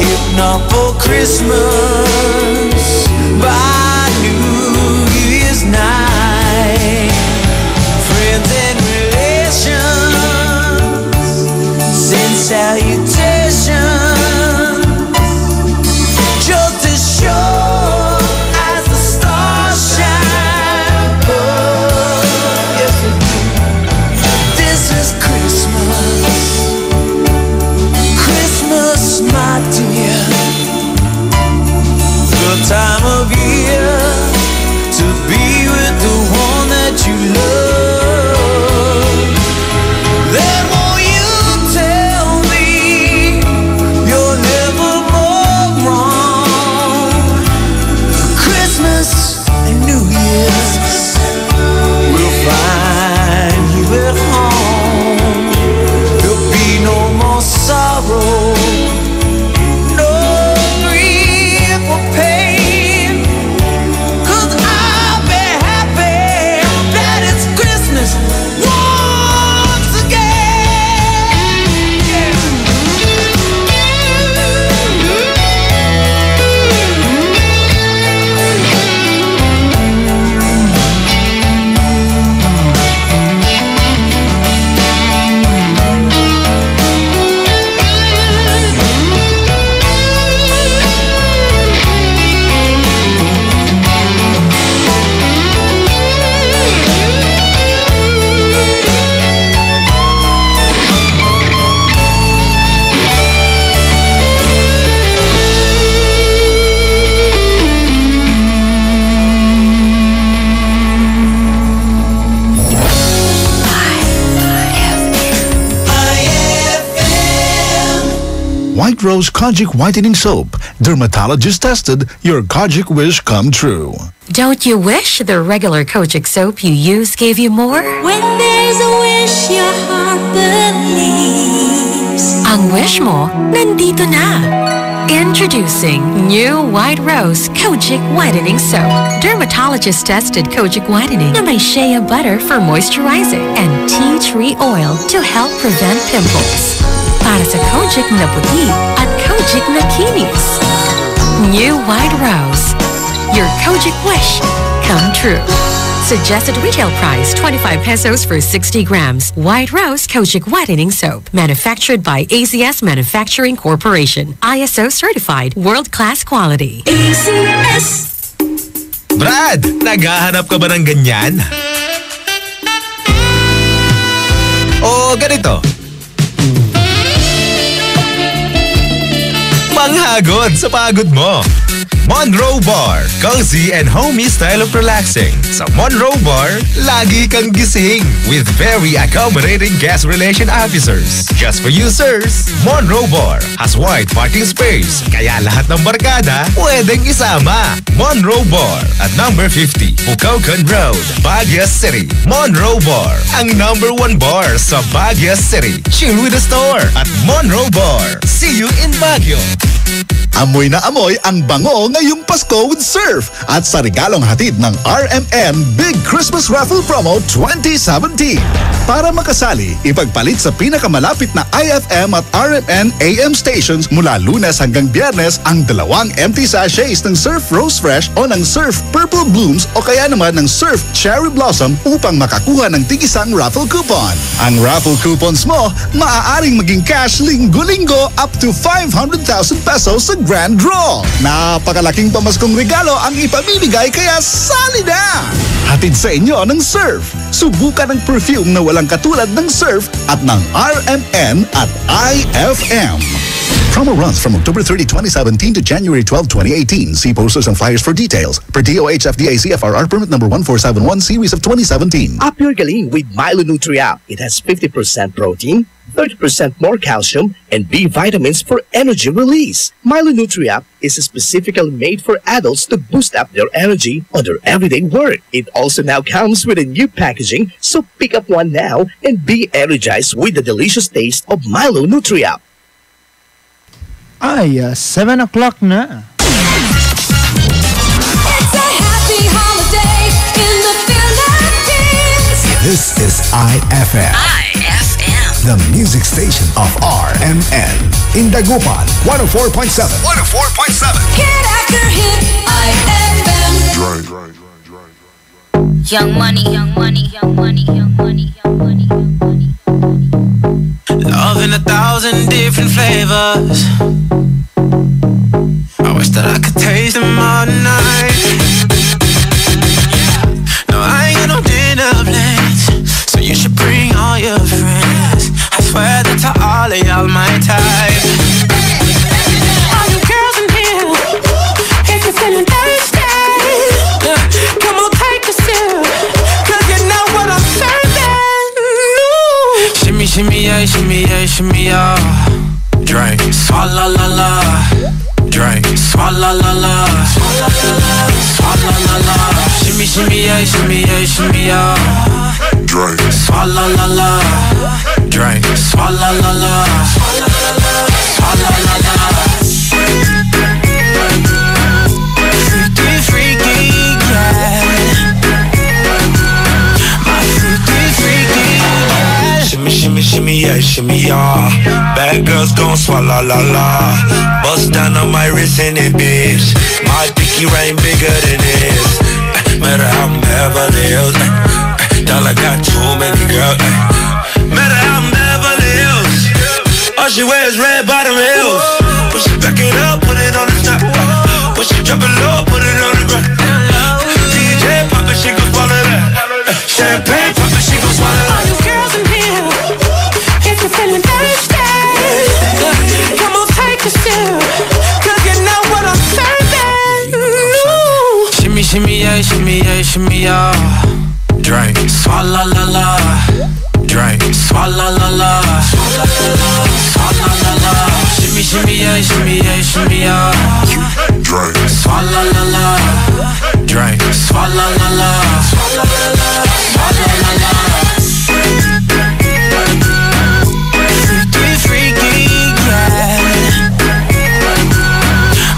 If not for Christmas, by New Year's night. Friends and relations send salutations, just as sure as the stars shine above. Yes, this is Christmas, Christmas, my dear, the time of year to be with the one that you love. Then won't you tell me you're never more wrong? For Christmas and New Year's, we'll find you at home. There'll be no more sorrow, no grief or pain, 'cause I'll be happy that it's Christmas once again. White Rose Kojic Whitening Soap. Dermatologist tested, your Kojic wish come true. Don't you wish the regular Kojic soap you use gave you more? When there's a wish, your heart believes. Ang wish mo, nandito na. Introducing new White Rose Kojic Whitening Soap. Dermatologist tested Kojic Whitening na may shea butter for moisturizing and tea tree oil to help prevent pimples. Para sa Kojic na puti at Kojic na kinis. New White Rose. Your Kojic wish come true. Suggested retail price 25 pesos for 60 grams. White Rose Kojic Whitening Soap. Manufactured by AZS Manufacturing Corporation. ISO certified world-class quality. AZS. Brad, naghahanap ka ba ng ganyan? O ganito? Panghagod sa pagod mo. Monroe Bar, cozy and homey style of relaxing. Sa Monroe Bar, lagi kang gising with very accommodating guest relation officers. Just for you, sirs, Monroe Bar has wide parking space, kaya lahat ng barkada pwedeng isama. Monroe Bar at number 50, Bucaucan Road, Baguio City. Monroe Bar, ang number 1 bar sa Baguio City. Chill with the store at Monroe Bar. See you in Baguio. Amoy na amoy ang bango ngayong Pasko with Surf at sa regalong hatid ng RMN Big Christmas Raffle Promo 2017. Para makasali, ipagpalit sa pinakamalapit na IFM at RMN AM stations mula Lunes hanggang Biyernes ang 2 empty sachets ng Surf Rose Fresh o ng Surf Purple Blooms o kaya naman ng Surf Cherry Blossom upang makakuha ng tig-isang raffle coupon. Ang raffle coupons mo, maaaring maging cash linggo-linggo up to 500,000 pesos sa grand draw. Napakalaking pamaskong regalo ang ipamimigay kaya sali na! Hatid sa inyo ng Surf. Subukan ang perfume na walang katulad ng Surf at ng RMN at IFM. Promo runs from October 30, 2017 to January 12, 2018. See posters and flyers for details. Per DOH FDA CFRR permit number 1471 series of 2017. Up your galing with Milo Nutri-Up. It has 50% protein, 30% more calcium, and B vitamins for energy release. Milo Nutri-Up is specifically made for adults to boost up their energy on their everyday work. It also now comes with a new packaging, so pick up one now and be energized with the delicious taste of Milo Nutri-Up. Ay, 7 o'clock na. It's a happy holiday in the Philippines. This is IFM. IFM. The music station of RMN. In Dagupan, 104.7. 104.7. Hit after hit, IFM. Young money, young money, young money, young money, young money, young money. Love in 1,000 different flavors. I wish that I could taste them all night. No, I ain't got no dinner plans, so you should bring all your friends. I swear that to all of y'all my type. All you girls in here, if you're feeling thirsty, come on, take a sip, 'cause you know what I'm serving. Shimmy, shimmy, yeah, shimmy, yeah, shimmy, yeah. Drink, swalla la la. Drink, swalla la la. Swalla la la. Shimmy, shimmy, yeah, shimmy, yeah, shimmy, yeah. Drink, swalla la la. Drink, swalla la la. Swalla la la. Freaky, freaky, yeah. My freaky, freaky, yeah. Shimmy, shimmy, shimmy, yeah, shimmy, yeah. Bad girls gon' swallow la la. Bust down on my wrist and it, bitch. My pinky ring bigger than this. Matter how I'm Beverly Hills. Dollar got too many girls. Matter how I'm Beverly Hills. All she wears red bottom heels. When she back it up, put it on the top. When she drop it low, put it on the ground. DJ pop it, she gon' swallow that. Champagne pop it, she gon' swallow that. All you girls in here, if you're feeling thirsty, come on, take a sip, 'cause you know what I'm serving. Shimmy, shimmy, yeah, shimmy, yeah, shimmy, yeah. Drink, swalla la la. Drink, swalla la la. Swalla la la. Shimmy, shimmy, yeah, shimmy, yeah, shimmy, yeah. Drink, swalla la la. Drink, swalla la la. Swalla la la. Swalla la la. Freaky, freaky, yeah.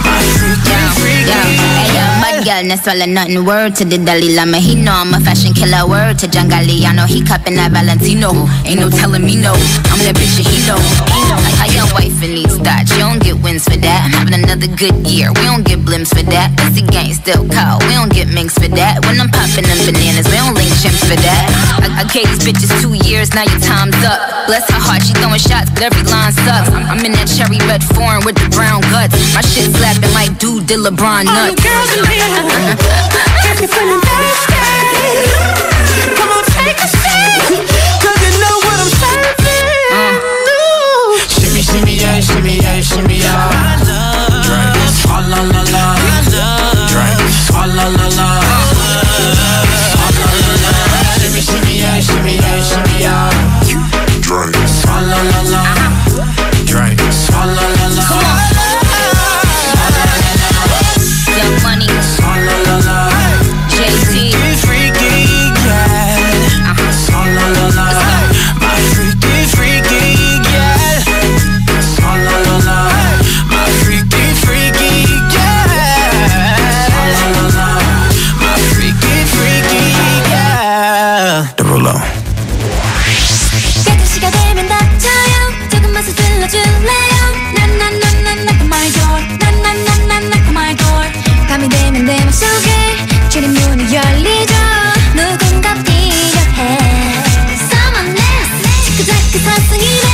My freaky, freaky. Bad girl, na swallow nothing. Word to the Dalai Lama, he know I'm a fashion killer. Word to John Galliano, he cupping that Valentino. Ain't no telling me no, I'm that bitch that he know. How your wife needs that, you don't get wins for that. I'm having another good year, we don't get blimps for that. That's the gang still call, we don't get minks for that. When I'm popping them bananas, we don't link chimps for that. I gave these bitches 2 years, now your time's up. Bless her heart, she throwing shots, but every line sucks. I'm in that cherry red foreign with the brown guts. My shit slapping like dude did LeBron nuts. All you girls in here, if you're feeling thirsty, come on, take a sip, 'cause you know what I'm serving. Shimmy, shimmy, yeah, shimmy, yeah, shimmy, yeah. Drink, swalla la la. Drink, swalla la la. Swalla la la. Shimmy, shimmy, yeah, shimmy, yeah, shimmy, yeah. Drink, swalla la la. Drink, swalla la la. Young money, swalla la la. JT, Freaky, yeah. 같은 시가 되면 닥쳐요. 조금만 서둘러줄래요. 난난 knock on my door. 난난 knock on my door. 밤이 되면 내 맘속에 출입문이 열리죠. 누군가 필요해. Someone else. 자꾸 사성이네.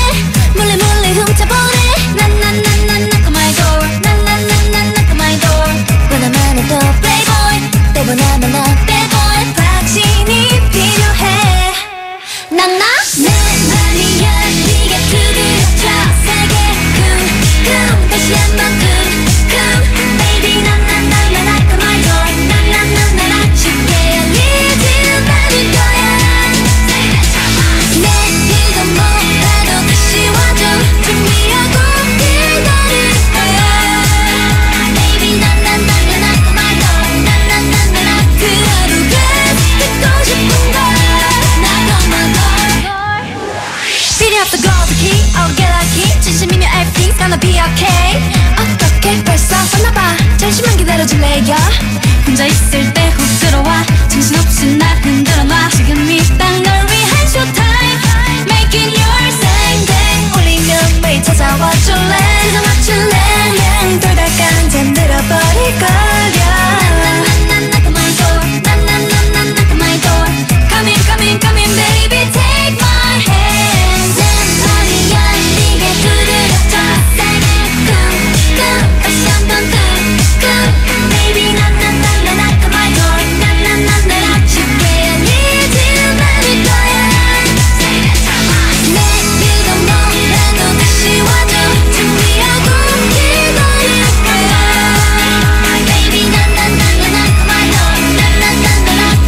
몰래 훔쳐보네. 난난 knock on my door. 난난 knock on my door. 원하면 해도 playboy. 때보나면 나 bad boy. 확신이 필요해. 난나 내 맘이 열리게 두드려줘. 세게 쿵쿵 다시 한번 쿵쿵. Baby 난난 knock on my door. 난난 쉽게 열리지 않을 거야. 내 이건 뭐라도 다시 와줘. 준비하고 기다릴 거야. Baby 난난 knock on my door. 난난 그 하루가 듣고 싶은 걸. Beat up the gold key, I'll get lucky. 진심이면 everything's gonna be okay. 어떻게 벌써 왔나봐. 잠시만 기다려줄래요. 혼자 있을 때 훅 들어와. 정신없이 나 흔들어놔. 지금이 딱 널 위한 showtime. Making your same day. 울리면 매일 찾아와 줄래. 세상 맞출래. 돌아가는 잠 들어버릴 거야. knock on my door. knock on my door. Come in, baby, take my hand. 내 맘이 열리게 두드려줘. 세게 쿵쿵 다시 한번 쿵쿵. Baby knock on my door. 난난 쉽게 열리지 않을 거야. 내 이건 뭐라도 다시 와줘. 준비하고 기다릴 거야. Baby knock on my door.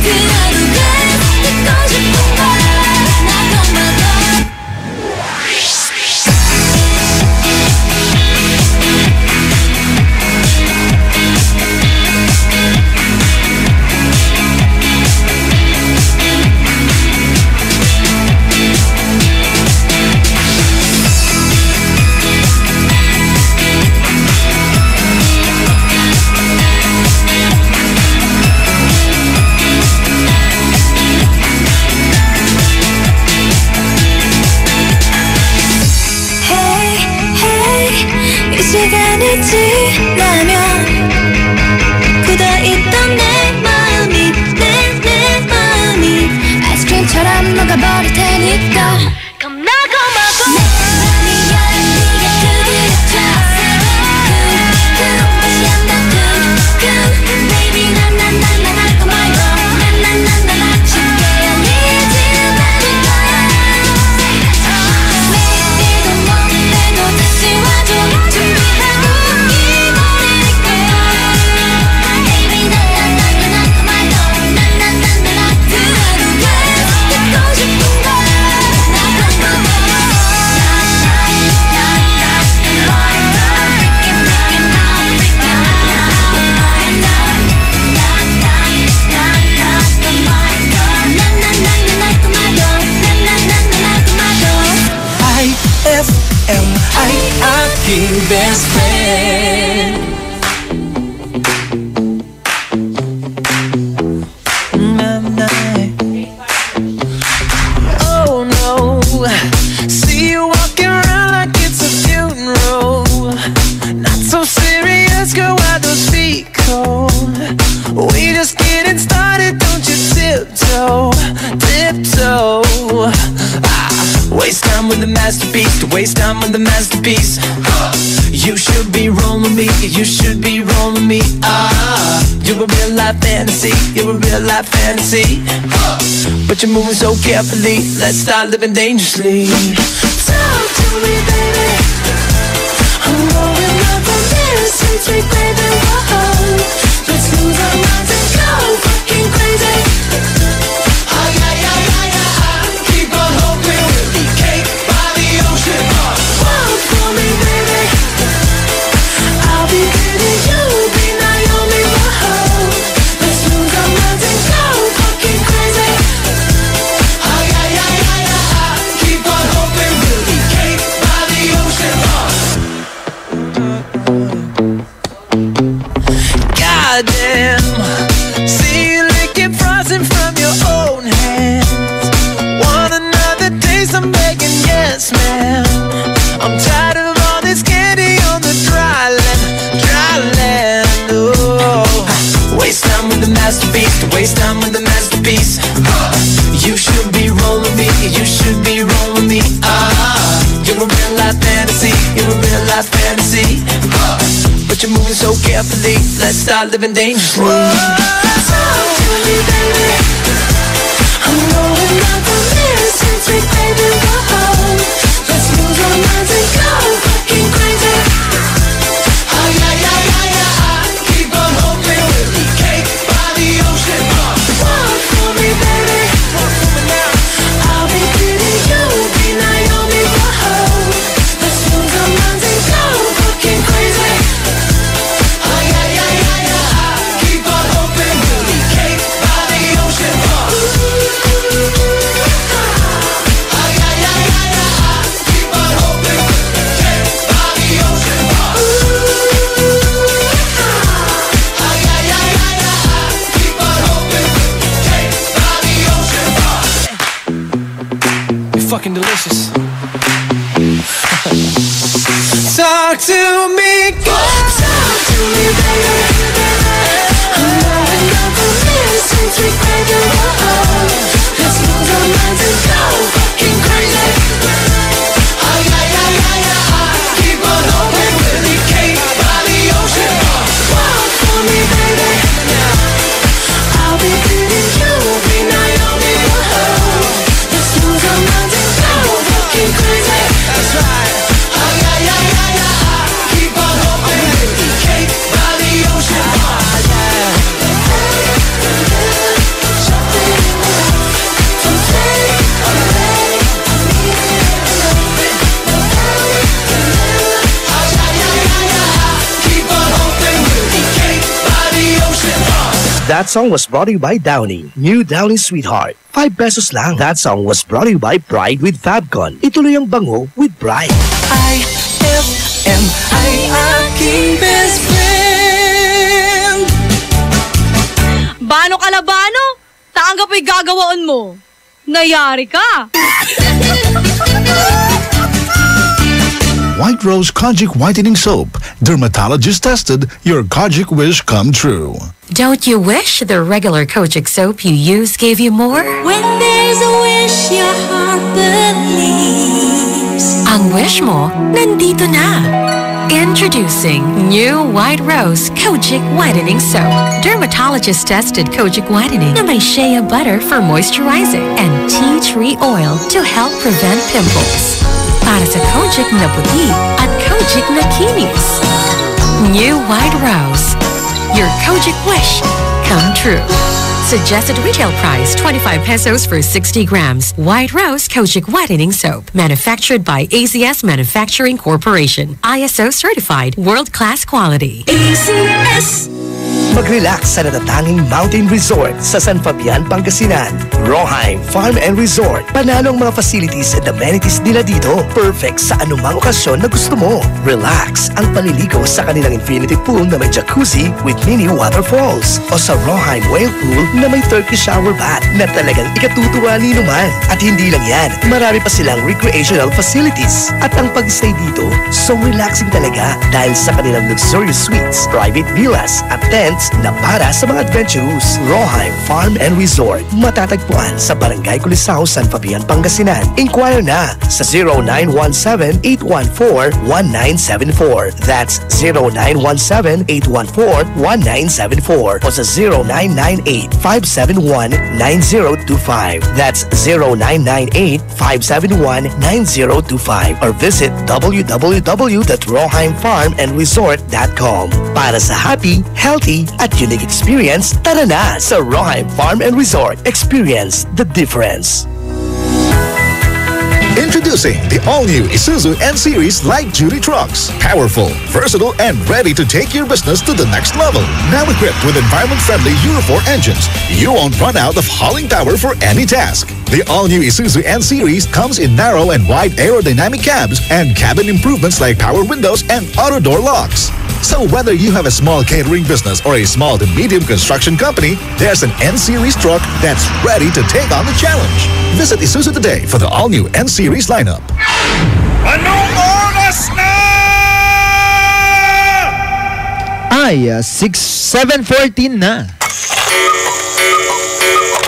그 하루가 듣고 싶은 걸. knock on my door. 이 시간이 지나면 굳어있던 내 마음이 아이스크림처럼 녹아버릴 테니까 Come knock on my door. 내 맘이 열리게 두드려줘. 쿵쿵 다시 한번 쿵쿵. Baby knock on my door. 난난 쉽게 열리지 않을 거야. 내일도 모레도 다시 와줘. 준비하고 기다릴 거야. Baby knock on my door. 그 하루가 듣고 싶은 걸. knock on my door. IFM, aking best friend. Oh no, see you walking around like it's a funeral. Not so serious, girl, why those feet cold? We just getting started, don't you tiptoe. Waste time with the masterpiece, to waste time with the masterpiece. You should be rolling me, you should be rolling me. You're a real life fantasy, you're a real life fantasy. But you're moving so carefully, let's start living dangerously. Talk to me, baby. I'm going up from this sweet, sweet baby. Whoa. Let's lose our minds and go fucking crazy. Keep on hoping we'll be cake by the ocean. Walk for me, baby. I'll be Billy, you'll be Naomi. Whoa. Let's lose our minds and go fucking crazy. Keep on hoping we'll be cake by the ocean. Goddamn, see you licking front Let's start living dangerously. Talk to me, baby. I'm rolling out the list, sweet baby, whoa. Let's lose our minds and go fucking crazy. Oh yeah, yeah, yeah, yeah. Keep on hoping we'll be cake by the ocean. Walk for me, baby. I'll be pretty, you'll be Naomi, whoa. Let's lose our minds and go fucking crazy. Oh yeah, yeah, yeah, yeah. Keep on hoping we'll be cake by the ocean. Oh yeah, yeah, yeah, yeah. Keep on hoping we'll be cake by the ocean. Oh yeah, yeah, yeah, yeah. Keep on hoping we'll be cake by the ocean. You're fucking delicious. Talk to me, go. Talk to me, baby. I'm rolling out the list, sweet baby, whoa. Let's lose our minds and go fucking crazy. Oh yeah, yeah, yeah, yeah. Keep on hoping we'll be cake by the ocean. Walk for me, baby. I'll be pretty, you'll be Naomi, whoa. Let's lose our minds and go fucking crazy. That's right. Oh yeah, yeah, yeah, yeah. Keep on hoping we'll be cake by the ocean. That song was brought to you by Downy. New Downy Sweetheart. 5 pesos lang. That song was brought to you by Pride with Fabcon. Ituloy ang bango with Pride. IFM ay aking best friend. Bano kalabano? Taanggap ay gagawaon mo. Nayari ka. White Rose Kojic Whitening Soap. Dermatologist tested, your Kojic wish come true. Don't you wish the regular Kojic soap you use gave you more? When there's a wish, your heart believes. Ang wish mo, nandito na. Introducing new White Rose Kojic Whitening Soap. Dermatologist tested Kojic Whitening na may shea butter for moisturizing and tea tree oil to help prevent pimples. Para sa Kojic na puti at Kojic na kinis. New White Rose. Your Kojic wish come true. Suggested retail price 25 pesos for 60 grams. White Rose Kojic Whitening Soap. Manufactured by AZS Manufacturing Corporation. ISO certified world-class quality. AZS! Mag-relax sa natatanging mountain resort sa San Fabian, Pangasinan. Roheim Farm and Resort. Panalo ang mga facilities and amenities nila dito. Perfect sa anumang okasyon na gusto mo. Relax ang paliligo sa kanilang infinity pool na may jacuzzi with mini waterfalls. O sa Roheim Whale Pool na may Turkish shower bath na talagang ikatutuwa ni naman. At hindi lang yan, marami pa silang recreational facilities. At ang pag-stay dito, so relaxing talaga dahil sa kanilang luxurious suites, private villas at tents na para sa mga adventures. Roheim Farm and Resort. Matatagpuan sa Barangay Culisao, San Fabian, Pangasinan. Inquire na sa 0917-814-1974. That's 0917-814-1974 o sa 0998-571-9025. That's 0998-571-9025 or visit www.roheimfarmandresort.com. Para sa happy, healthy, at unique experience, tara na sa Roheim Farm and Resort. Experience the difference. Introducing the all-new Isuzu N-Series light-duty trucks. Powerful, versatile, and ready to take your business to the next level. Now equipped with environment-friendly Euro 4 engines, you won't run out of hauling power for any task. The all-new Isuzu N-Series comes in narrow and wide aerodynamic cabs and cabin improvements like power windows and auto door locks. So whether you have a small catering business or a small to medium construction company, there's an N-Series truck that's ready to take on the challenge. Visit Isuzu today for the all-new N-Series lineup. Anong oras na? Ay, 7:14 na.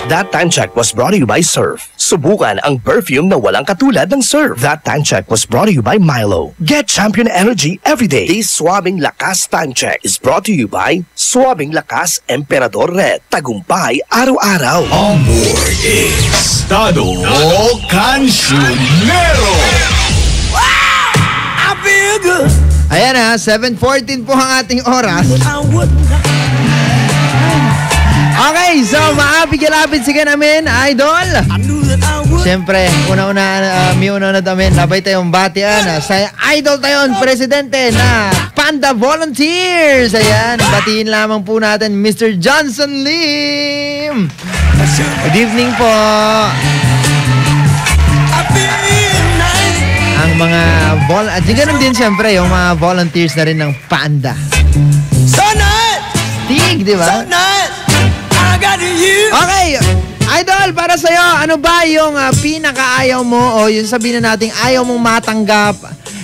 That Time Check was brought to you by Surf. Subukan ang perfume na walang katulad ng Surf. That Time Check was brought to you by Milo. Get champion energy every day. This Suabing Lakas Time Check is brought to you by Suabing Lakas Emperador Red. Tagumpay araw-araw. On board is Tado Cancionero. I feel good. Ayan na, 7:14 po ang ating oras. Okay, so maapig-lapit sige namin, idol. Siyempre, una-una namin, labay tayong batian sa idol tayon, presidente na Panda Volunteers. Ayan, batiin lamang po natin Mr. Johnson Lim. Good evening po. Ang mga ganun din siyempre yung mga volunteers na rin ng Panda. So nice! Tig, di ba? So nice! Okay, idol, para sa'yo, ano ba yung pinakaayaw mo o yung sabihin na natin ayaw mong matanggap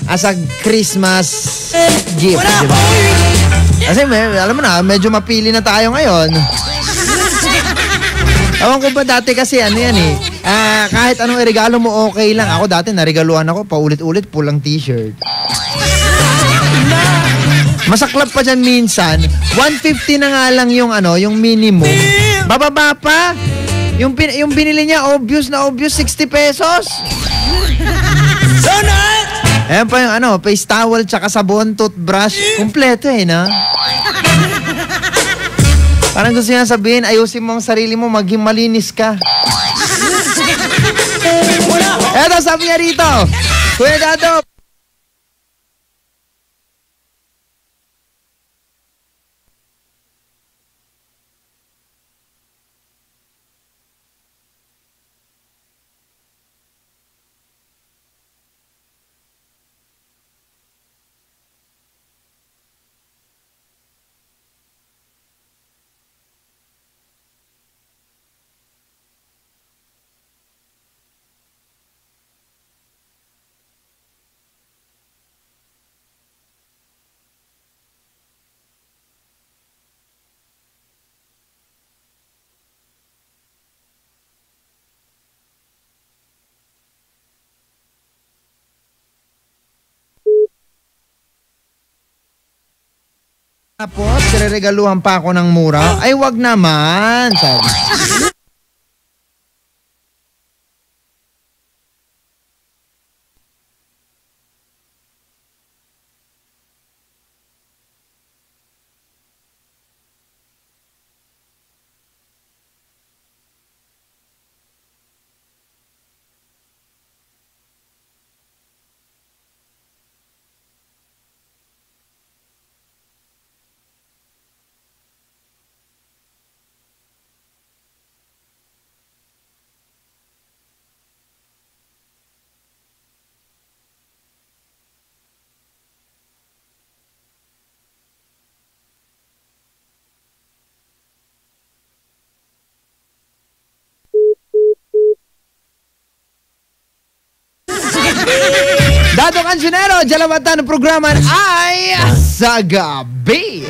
as a Christmas gift, di ba? Kasi alam mo na, medyo mapili na tayo ngayon. Ewan ko ba dati kasi ano yan eh, kahit anong regalo mo okay lang. Ako dati naregaluhan ako paulit-ulit pulang t-shirt. Masaklap pa dyan minsan, 150 na nga lang yung yung minimum. Bababa pa. Yung binili niya, obvious 60 pesos. So nice! Ayan pa yung face towel tsaka sabon, toothbrush. Kompleto na. Parang gusto niya sabihin, ayusin mo ang sarili mo, maging malinis ka. Eto, sabi niya rito, Kuya Dado, tapos, reregaluhan pa ako ng mura. Ay, wag naman. Sabi. Dado Cancionero, jalawatan ng programa ay sa gabi.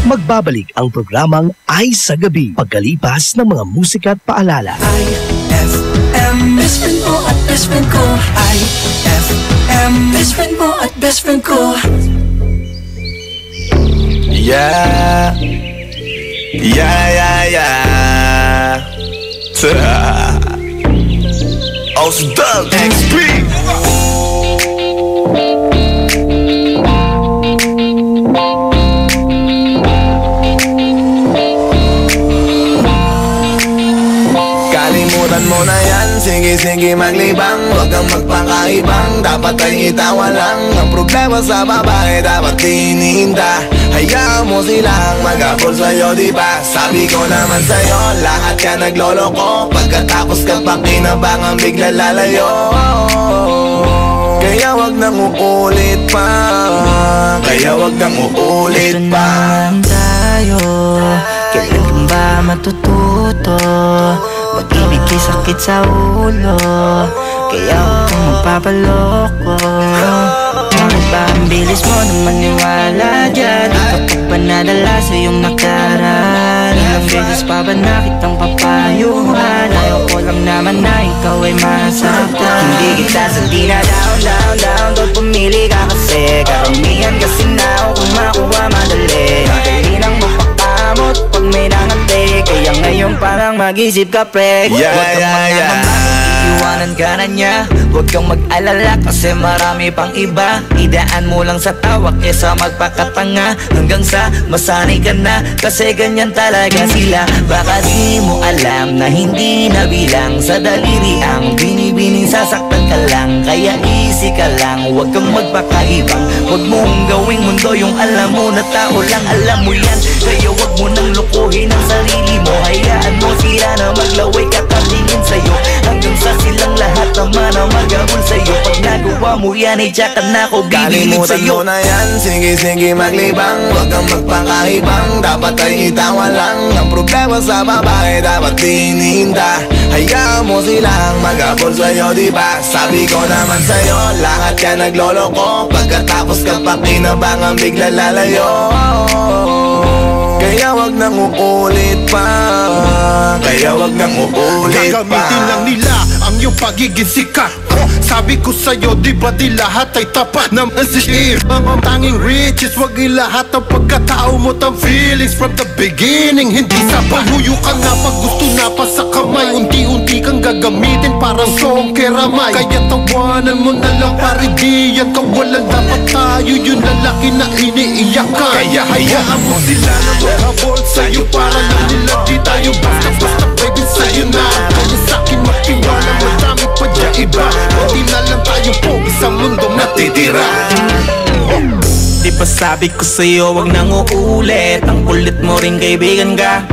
Magbabalik ang programang Ay sa Gabi pagkalipas ng mga musika at paalala. IFM, best friend mo at best friend ko. IFM, best friend mo at best friend ko. Yeah. Aus Doug XP. Kalimutan mo na yan, sige maglibang. Huwag kang magpakaibang, dapat ay itawa lang. Ang problema sa babae, dapat tinihinda. Hayaan mo silang mag-abol sa'yo, diba? Sabi ko naman sa'yo, lahat ka nagloloko. Pagkatapos ka pa kinabangang bigla lalayo. Kaya wag nang uulit pa. Gusto naman tayo, kailan ba matututo? Pag-ibig kay sakit sa ulo, kaya huwag kang magpapaloko. Bakit ba ang bilis mo na maniwala dyan? Di ka pa panadala sa iyong nakaraan. Ilang beses pa ba nakitang papayuhan? Ayaw ko lang naman na ikaw ay masaktan. Hindi kita sa down, down, down. Doon pumili ka kasi karamihan kasi na ako kung makuha madali. Ang dali nang mapakamot pag may nangante. Kaya ngayon parang mag-isip ka pre. Huwag kang iiwanan ka na niya. Huwag kang mag-alala kasi marami pang iba. Idaan mo lang sa tawa kesa magpakatanga. Hanggang sa masanay ka na kasi ganyan talaga sila. Baka di mo alam na hindi nabilang sa daliri ang binibining sasaktan ka lang. Kaya easy ka lang, huwag kang magpakaibang. Huwag mong gawing mundo yung alam mo na tao lang alam mo yan. Kaya huwag mo nang lukuhin ang sarili mo. Hayaan mo sila na maglaway katalingin sa'yo. Hanggang sa silang lahat naman ang magabol sa'yo. Pag nagawa mo yan ay tsaka na ako bibilig sa'yo. Kalimutan mo na yan, sige maglibang. Huwag kang magpakaibang, dapat ay itawa lang. Ang problema sa babae dapat tininda. Hayaan mo silang magabol sa'yo, diba? Sabi ko naman sa'yo, lahat yan nagloloko. Pagkatapos ka pa kinabangan bigla lalayo. Kaya wag nang uulit pa. Kaya wag nang uulit pa. Gagamitin lang nila ang iyong pagiging sikat. Sabi ko sa'yo, di ba di lahat ay tapat na masishir? Ang tanging riches, wag ilahat ang pagkatao mo tang feelings from the beginning. Hindi sabay, huyo ka na pag gusto na pa sa kamay. Unti-unti kang gagamitin parang song keramay. Kaya tawanan mo na lang paridiyan ka. Walang dapat tayo, yung lalaki na iniiyak ka. Kaya hayaan mo sila na maghabol sa'yo. Para lang nila di tayo basta-basta baby sa'yo na. Kaya sa'kin magtiwala, madami pa dyan iba. Hindi na lang tayo po isang mundong natitira. Di ba sabi ko sa'yo wag nang uulit? Ang kulit mo rin kaibigan ka.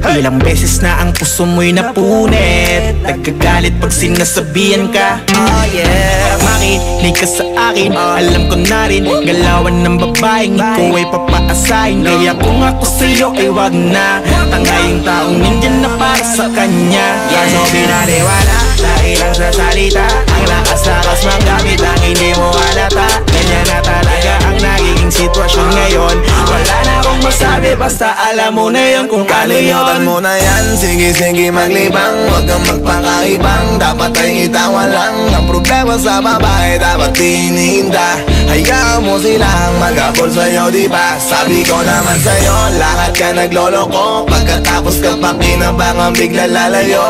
Ilang beses na ang puso mo'y napunit. Nagkagalit pag sinasabihan ka. Oh yeah, makinig ka sa akin. Alam ko na rin, galawan ng babaeng ikaw ay papaasahin. Kaya kung ako sa'yo ay wag na. Tangayang taong nandyan na para sa kanya. Kaso binaliwala dahil lang sa salita. Ang lakas-lakas magamit ang hindi mo halata. Ganyan na talaga ang nagiging sitwasyon ngayon. Wala na akong masabi, basta alam mo na yun kung kano yun. Kalimutan mo na yan, sige maglibang. Huwag kang magpakaibang, dapat ay itawa lang. Ang problema sa babae dapat tininda. Hayaan mo silang magabol sa'yo, diba? Sabi ko naman sa'yo, lahat ka nagloloko. Pagkatapos ka pa kinabangan bigla lalayo.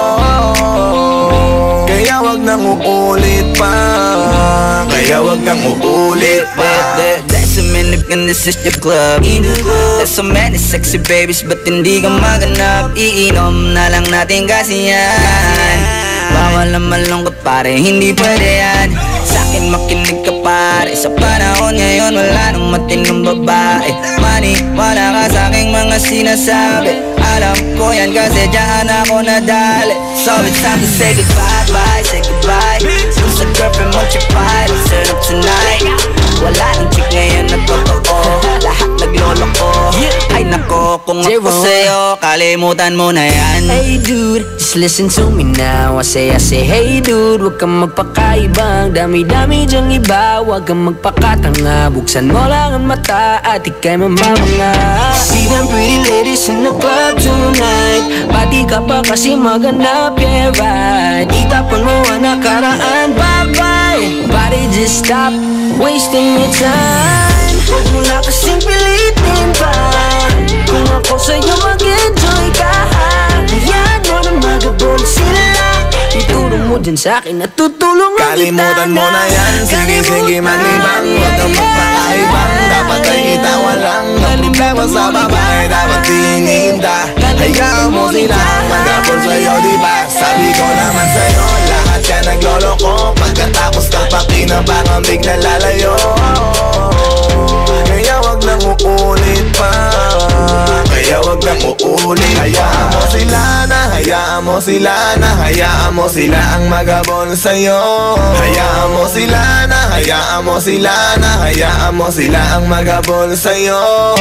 Kaya wag nang uulit pa. Kaya wag nang uulit pa. There's so many and this is your club. There's so many sexy babies but hindi ka maganap. Iinom na lang natin kasi yan. Bawal na malungkot pare, hindi pwede yan. Sa'kin makinig ka pare. Sa panahon ngayon wala nang matinong babae. Maniwala ka sa'king mga sinasabi. Alam ko yan kasi dyan ako nadali. So it's time to say goodbye, bye, say goodbye. Yung sa girlfriend mo chipay, let's turn up tonight. Wala nang chick ngayon na totoo. Lahat nagloloko. Ay nako, kung ako sa'yo, kalimutan mo na yan. Hey dude, just listen to me now. I say hey dude, huwag kang magpakaibang. Dami-dami dyang iba, huwag kang magpakatanga. Buksan mo lang ang mata at ikay mamamanga. See them pretty ladies in the club tonight. Pati ka pa kasi maganap, yeah right. Itapon mo ang nakaraan, bye-bye. Body just stop wasting your time. Huwag mo na kasing pilitin pa. Kung ako sa'yo mag-enjoy ka, hayaan mo na magabol sila. Ituro mo dyan sa'kin at tutulungan kita na. Kalimutan mo na yan, sige maglibang. Huwag kang magpakaibang, dapat ay itawa lang. Ang problema sa babae dapat tininda. Hayaan mo silang magabol sa'yo, diba? Sabi ko naman sa'yo, lahat ka nagloloko. Pagkatapos ka pa kinabangan bigla lalayo. Kaya wag nang uulit pa. Kaya wag nang uulit. Hayaan mo sila na hayaan mo sila ang magabol sa'yo. Hayaan mo sila na hayaan mo sila na hayaan mo sila ang magabol sa'yo.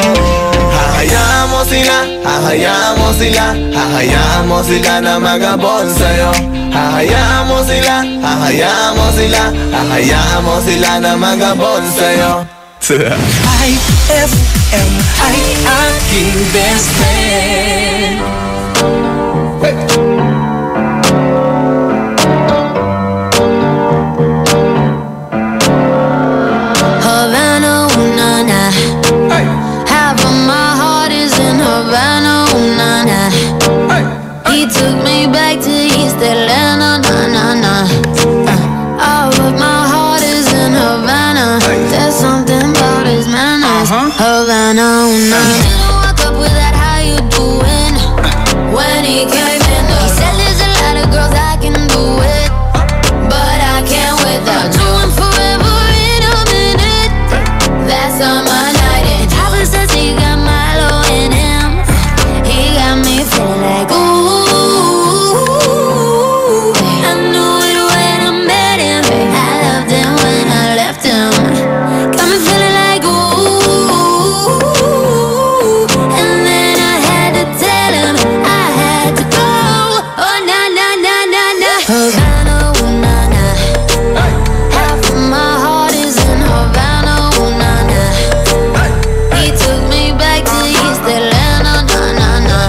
Hahayaan mo sila, hahayaan mo sila, hahayaan mo sila na magabol sa'yo. Hahayaan mo sila, hahayaan mo sila, hahayaan mo sila na magabol sa'yo. IFM ay aking best friend. Havana, ooh, na, na. Half of my heart is in Havana, ooh, na, na. He took me back to East Atlanta, na, na, na. All of my heart is in Havana. There's something about his manners. Havana, ooh, na. He didn't walk up with that, how you doing? When he came in, he said there's a lot of girls I can do it, but I can't without you. I'm forever in a minute. That's on my night. And Papa says he got Milo in him. He got me feeling like ooh. I knew it when I met him. I loved him when I left him. Got me feeling like ooh. And then I had to tell him I had to go. Oh na na na na na. Havana, ooh na na. Half of my heart is in Havana, ooh na na. He took me back to East Atlanta, na na na.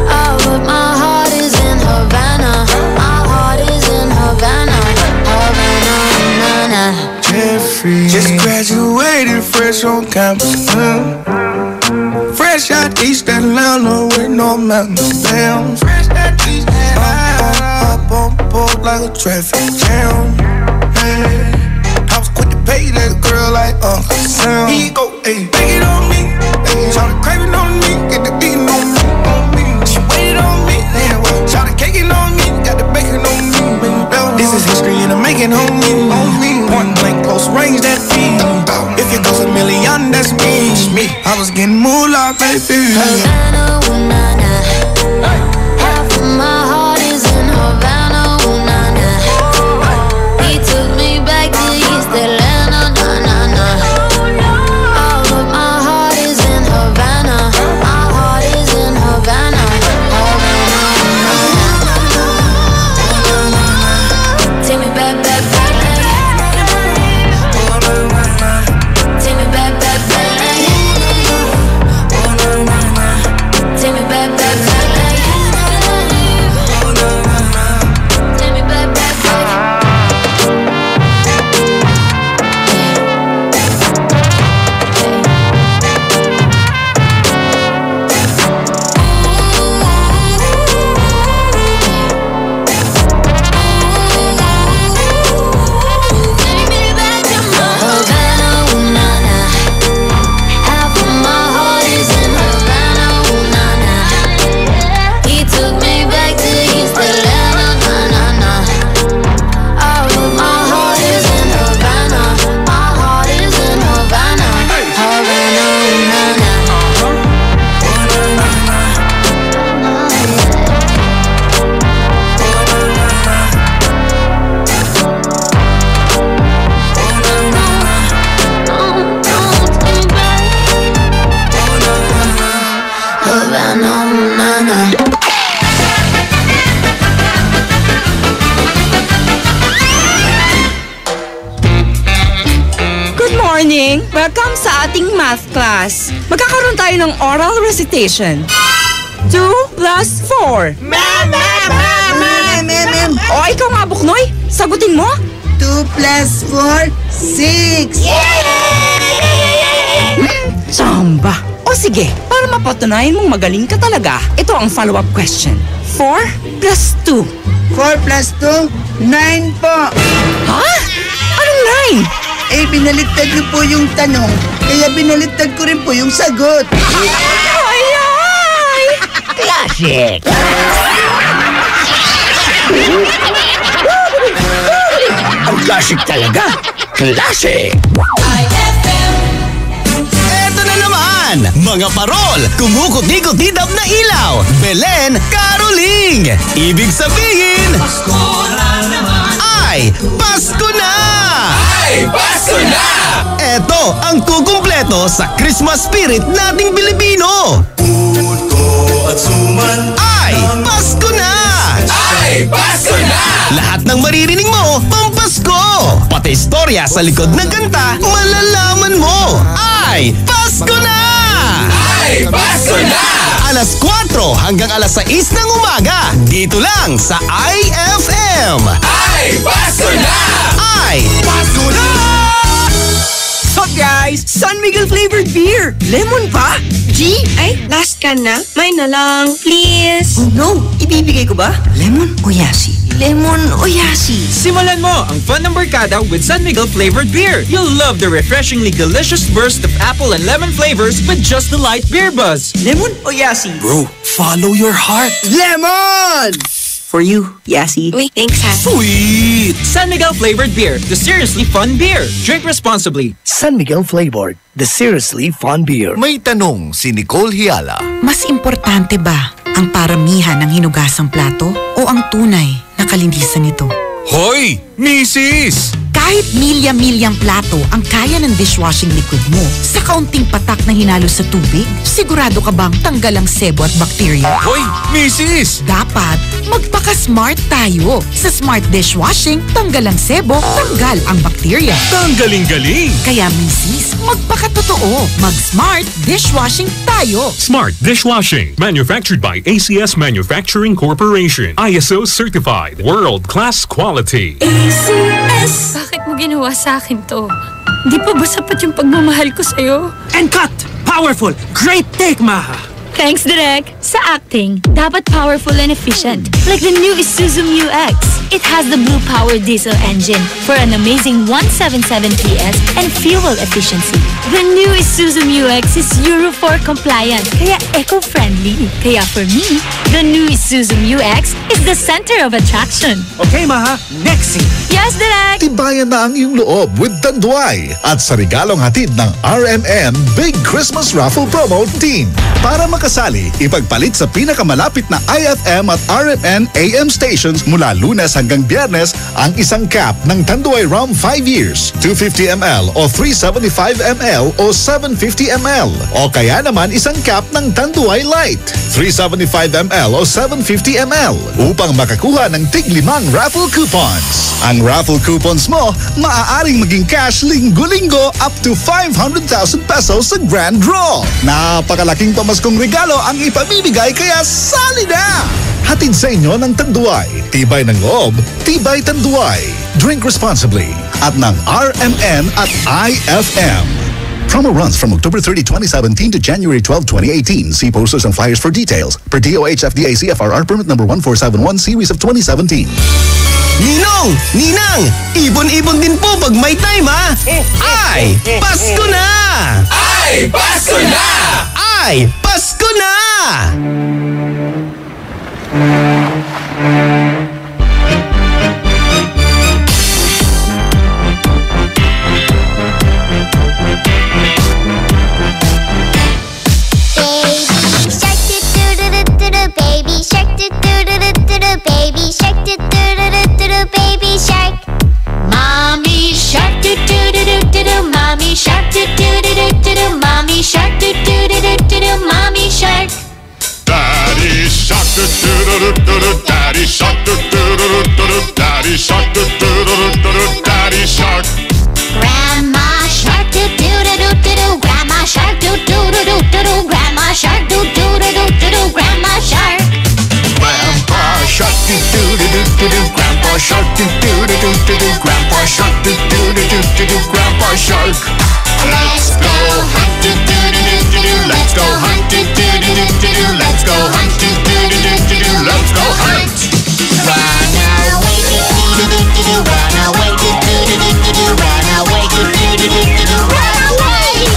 All of my heart is in Havana. My heart is in Havana, Havana, na na. Jeffrey just graduated fresh on campus. Fresh out East Atlanta with no mountains down. Fresh out East Atlanta, up on board like a traffic jam. Hey, I was quick to pay that girl like Uncle Sam. He go, hey, take it on me. Hey, shout the craving on me, get the beating on me, on me. She waited on me, yeah, well, shout the caking on me, got the bacon on me. This is history and I'm making on me, on me. Point blank, close range, that feed. If it goes a million, that's me. I was getting moolah, baby. Havana, ooh na na. Half of my heart is in Havana, ooh na na. He took me back to East Atlanta, na na na. All of my heart is in Havana. My heart is in Havana, Havana, take me back, back, back. Take me back, back, back. Take me back, back, back. Take me back, back, back. Havana, ooh na na. Half of my heart is in Havana, ooh na na. He took me back to East Atlanta, na na na. All of my heart is in Havana. My heart is in Havana, Havana, ooh na na. Havana, ooh na na. Good morning! Welcome sa ating math class. Magkakaroon tayo ng oral recitation. 2 plus 4. Ma'am! O, ikaw nga, Buknoy. Sagutin mo. 2 plus 4, 6! Samba. O sige, para mapatunayan mong magaling ka talaga, ito ang follow-up question. 4 plus 2. 4 plus 2, 9 po! Ha? Anong 9? Eh, binaliktad niyo po yung tanong, kaya binaliktad ko rin po yung sagot. Ay! Classic! Ang classic talaga! Classic! IFM. Eto na naman! Kapitan, mga parol, kumukuti-kutidap na ilaw, Belen, Caroling. Ibig sabihin, Pasko na naman. Ay, Pasko na! Ay, Pasko na! Ito ang kukumpleto sa Christmas spirit nating Pilipino. Puto at suman. Ay, Pasko na! Ay, Pasko na! Lahat ng maririnig mo, pampasko! Pati istorya sa likod ng kanta, malalaman mo! Ay, Pasko na! Ay, Pasko na! Alas 4 hanggang alas 6 ng umaga, dito lang sa IFM. Ay, Pasko na! Ay, Pasko na! Sup guys? San Miguel flavored beer! Lemon pa? G? Ay, last can na. May na lang, please. Oh no! Ibibigay ko ba? Lemon o yasi? Lemon o yasi? Simulan mo ang fun ng barkada with San Miguel flavored beer. You'll love the refreshingly delicious burst of apple and lemon flavors with just the light beer buzz. Lemon o yasi? Bro, follow your heart. Lemon! For you, yasi. Uy, thanks ha. Sweet! San Miguel flavored beer, the seriously fun beer. Drink responsibly. San Miguel flavored, the seriously fun beer. May tanong si Nicole Hiala. Mas importante ba ang paramihan ng hinugasang plato o ang tunay na kalinisan nito? Hoy, Mrs! Kahit milya-milyang plato ang kaya ng dishwashing liquid mo, sa kaunting patak na hinalo sa tubig, sigurado ka bang tanggal ang sebo at bakterya? Hoy, Mrs! Dapat magpaka-smart tayo. Sa smart dishwashing, tanggal ang sebo, tanggal ang bakterya. Tanggaling-galing! Kaya Mrs., magpakatotoo. Mag-smart dishwashing tayo. Smart Dishwashing, manufactured by ACS Manufacturing Corporation. ISO certified, world-class quality. ACS! Bakit mo ginawa sa akin to? Di pa ba sapat yung pagmamahal ko sa'yo? And cut! Powerful! Great take, Maha! Thanks, Direk. Sa acting, dapat powerful and efficient. Like the new Isuzu Mu-X. It has the Blue Power diesel engine for an amazing 177 PS and fuel efficiency. The new Isuzu Mu-X is Euro 4 compliant, kaya eco-friendly. Kaya for me, the new Isuzu Mu-X is the center of attraction. Okay, Maha. Next scene. Yes, Direk! Tibayan na ang iyong loob with Tanduay at sa regalong hatid ng RMN Big Christmas Raffle Promo Team. Para makasali, ipagpalit sa pinakamalapit na IFM at RMN AM stations mula Lunes hanggang Biyernes ang isang cap ng Tanduay Rum 5 years, 250 ml o 375 ml o 750 ml. O kaya naman isang cap ng Tanduay Light, 375 ml o 750 ml upang makakuha ng tig-5 raffle coupons. Ang raffle coupons mo, maaaring maging cash linggo-linggo up to 500,000 pesos sa grand draw. Napakalaking pamaskong regalo ang ipamimigay kaya sali na! Hatid sa inyo ng Tanduay. Tibay ng loob, tibay Tanduay. Drink responsibly at ng RMN at IFM. Promo runs from October 30, 2017 to January 12, 2018. See posters and flyers for details. Per DOH FDA CFRR permit number 1471 series of 2017. Ninong! Ninang! Ibon-ibon din po pag may time, ha? Ay, Pasko na! Ay, Pasko na! Ay, Pasko na! Baby shark, do-do-do-do-do, baby shark, do-do-do-do-do, baby shark. Mommy shark, do-do-do-do-do, mommy shark, do-do-do-do-do, mommy shark, do-do-do-do-do, mommy shark. Daddy shark, do-do-do-do-do, daddy shark, do-do-do-do-do, daddy shark, do-do-do-do-do, daddy shark. Grandma shark, do-do-do-do-do, grandma shark, do-do-do-do-do, grandma shark, do-do-do-do-do, grandma shark. Grandpa shark, do-do-do-do-do, grandpa shark, do-do-do-do-do, grandpa shark, do-do-do-do-do, grandpa shark. Let's go hunt, do-do-do-do-do, let's go hunt, do-do-do-do-do, let's go hunt, do-do-do-do-do, let's go hunt. Run away, do-do-do-do-do, run away, do-do-do-do-do, run away, do-do-do-do-do, run away.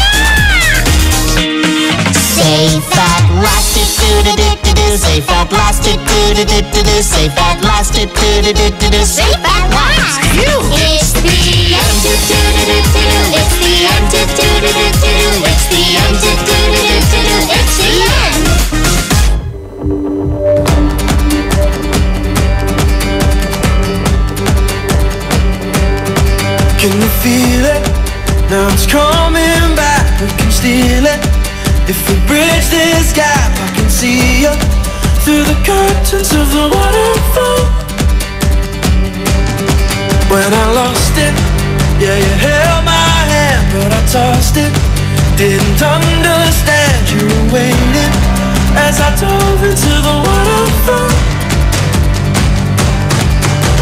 Safe at last, do-do-do-do-do, safe at last, do-do-do-do-do, safe at last, do-do-do-do-do, safe at last. It's the end, do-do-do-do-do, it's the end, do-do-do-do-do, it's the end, do-do-do-do-do. If we bridge this gap, I can see you through the curtains of the waterfall. When I lost it, yeah, you held my hand, but I tossed it. Didn't understand you were waiting as I dove into the waterfall.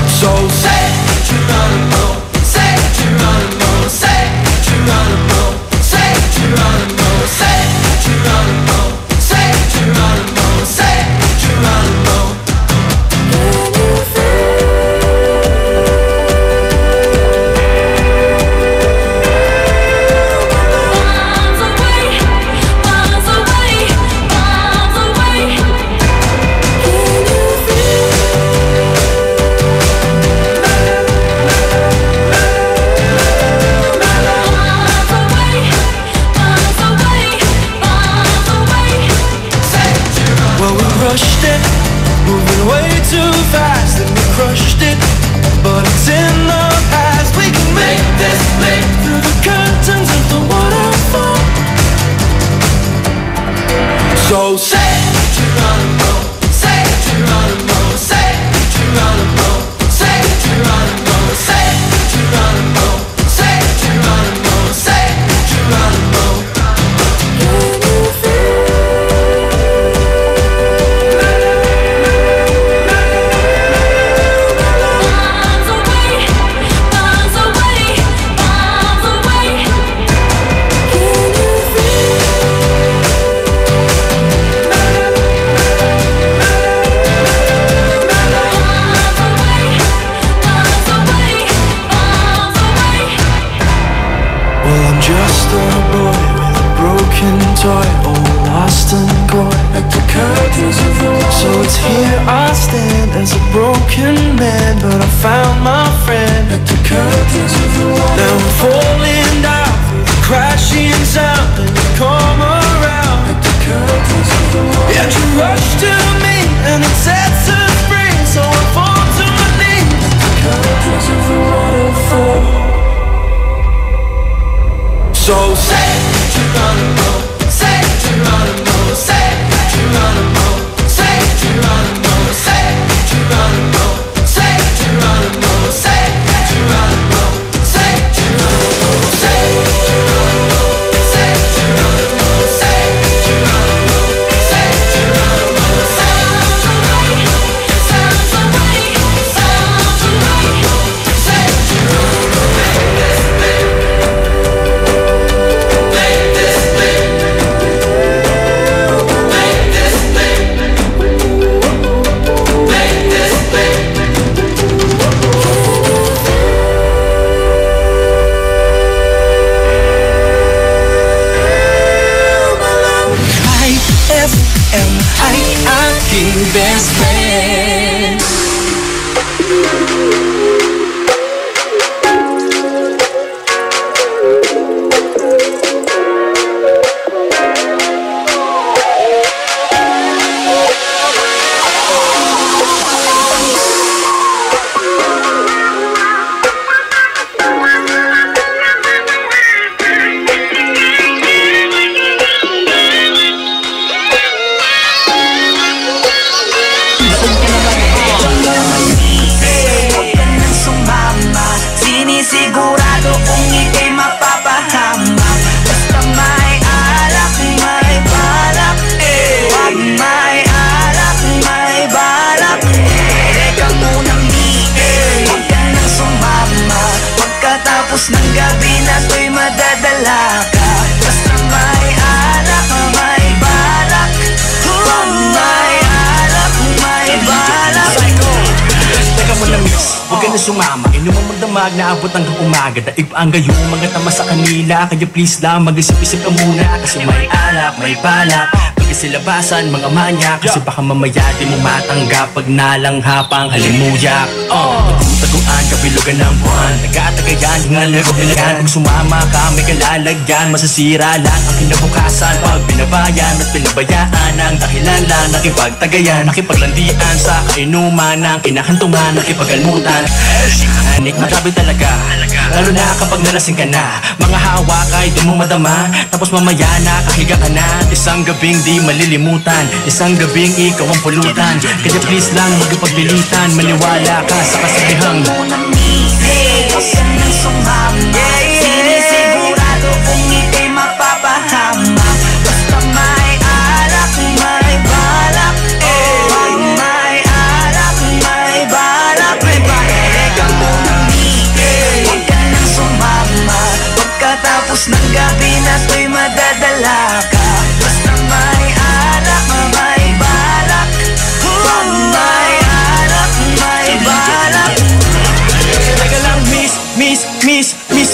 So say Geronimo, say Geronimo, say Geronimo, say Geronimo, say Geronimo, say Geronimo, say Geronimo. Moving way too fast and we crushed it, but it's in the past. We can make this leap through the curtains of the waterfall. So say Geronimo, say Geronimo, say Geronimo, say Geronimo, say Geronimo, say Geronimo, say Geronimo. Just a boy with a broken toy, all lost and coy, like the curtains of the wall. So it's here I stand as a broken man, but I found my friend, like the curtains of the wall. Now I'm falling down through the crashing sound, and you come around, like the curtains of the wall. Yeah, you rush to me, and it sets us free, so I fall to my knees, like the curtains of the waterfall. So say Geronimo, say Geronimo, say Geronimo, say Geronimo, say Geronimo, say Geronimo, say Geronimo, say Geronimo, say Geronimo, say Geronimo, say Geronimo, say Geronimo, sounds away, sounds away, say Geronimo. Ay, aking best friend. Pagkatapos ng gabi na to'y madadala ka. Basta may alak, may balak. Pag may alak, may balak. Teka mo na miss, huwag ka na sumama. Inuman mo damag na abot hanggang umaga. Daig pa ang gayong mga tama sa kanila. Kaya please lang mag-isip-isip ka muna. Kasi may alak, may balak. Pagkasilabasan, mga manya. Kasi baka mamaya di mo matanggap pag nalanghapang halimuyak. Taguan, kabilugan ng buwan. Nagkatagayan, hingalog ilagan. Pag sumama ka, may kalalagyan. Masasira lang ang kinabukasan. Pag binabayan at pinabayaan ang dahilan lang nakipagtagayan. Nakipaglandian sa kainuman ng kinahantungan. Nakipagalmutan. Hanik, matabi talaga. Lalo na kapag nalasing ka na. Mga hawak ay di mo madama. Tapos mamaya nakahiga ka na. Isang gabing di malilimutan, isang gabing ikaw ang pulutan. Kaya please lang magpagpilitan, maniwala ka sa kasabihang Huwag ka nang sumama, sinisigurado kung ika'y mapapahama. Basta may alak, may balak, may alak, may balak, may balak. Teka muna Miguel, huwag ka nang sumama, pagkatapos ng gabi na to'y madadala ka. Basta may alak, may balak, may alak, may balak. Teka lang miss,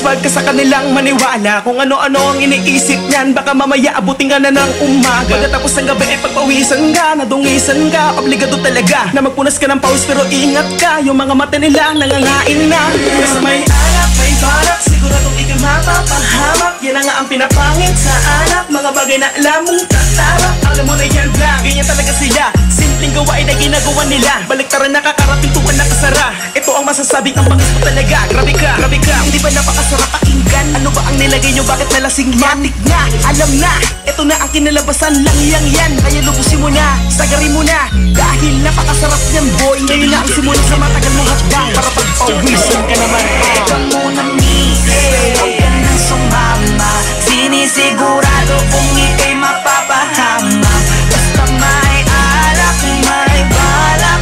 wag ka sa kanilang maniwala. Kung ano-ano ang iniisip niyan, baka mamaya abutin ka na ng umaga. Pagkatapos ng gabi ay pagpawisan ka, nadungisan ka. Obligado talaga na magpunas ka ng pawis, pero ingat ka, yung mga mata nila nangangain na. Basta may alak, may balak, siguradong ikay mapapahamak. Yan na nga ang pinapangit sa anak, mga bagay na alam mong tatarap. Alam mo na yan lang, ganyan talaga sila. Simpleng gawain ay ginagawa nila, baliktaran nakakarating tuwan na kasara. Ito ang masasabing ang pangis mo talaga. Grabe ka, hindi ba napakasarap pakinggan? Ano ba ang nilagay nyo, bakit nalasing yan? Matik na, alam na, ito na ang kinalabasan lang yan. Kaya lubusin mo na, sagarin mo na, dahil napakasarap yan boy. Ngayon na ang simula sa matagal mong hatbang, para pagpawisan ka naman. Teka muna Miguel, huwag ka nang sumama, sinisigurado kung ika'y mapapahama. Basta may alak, may balak,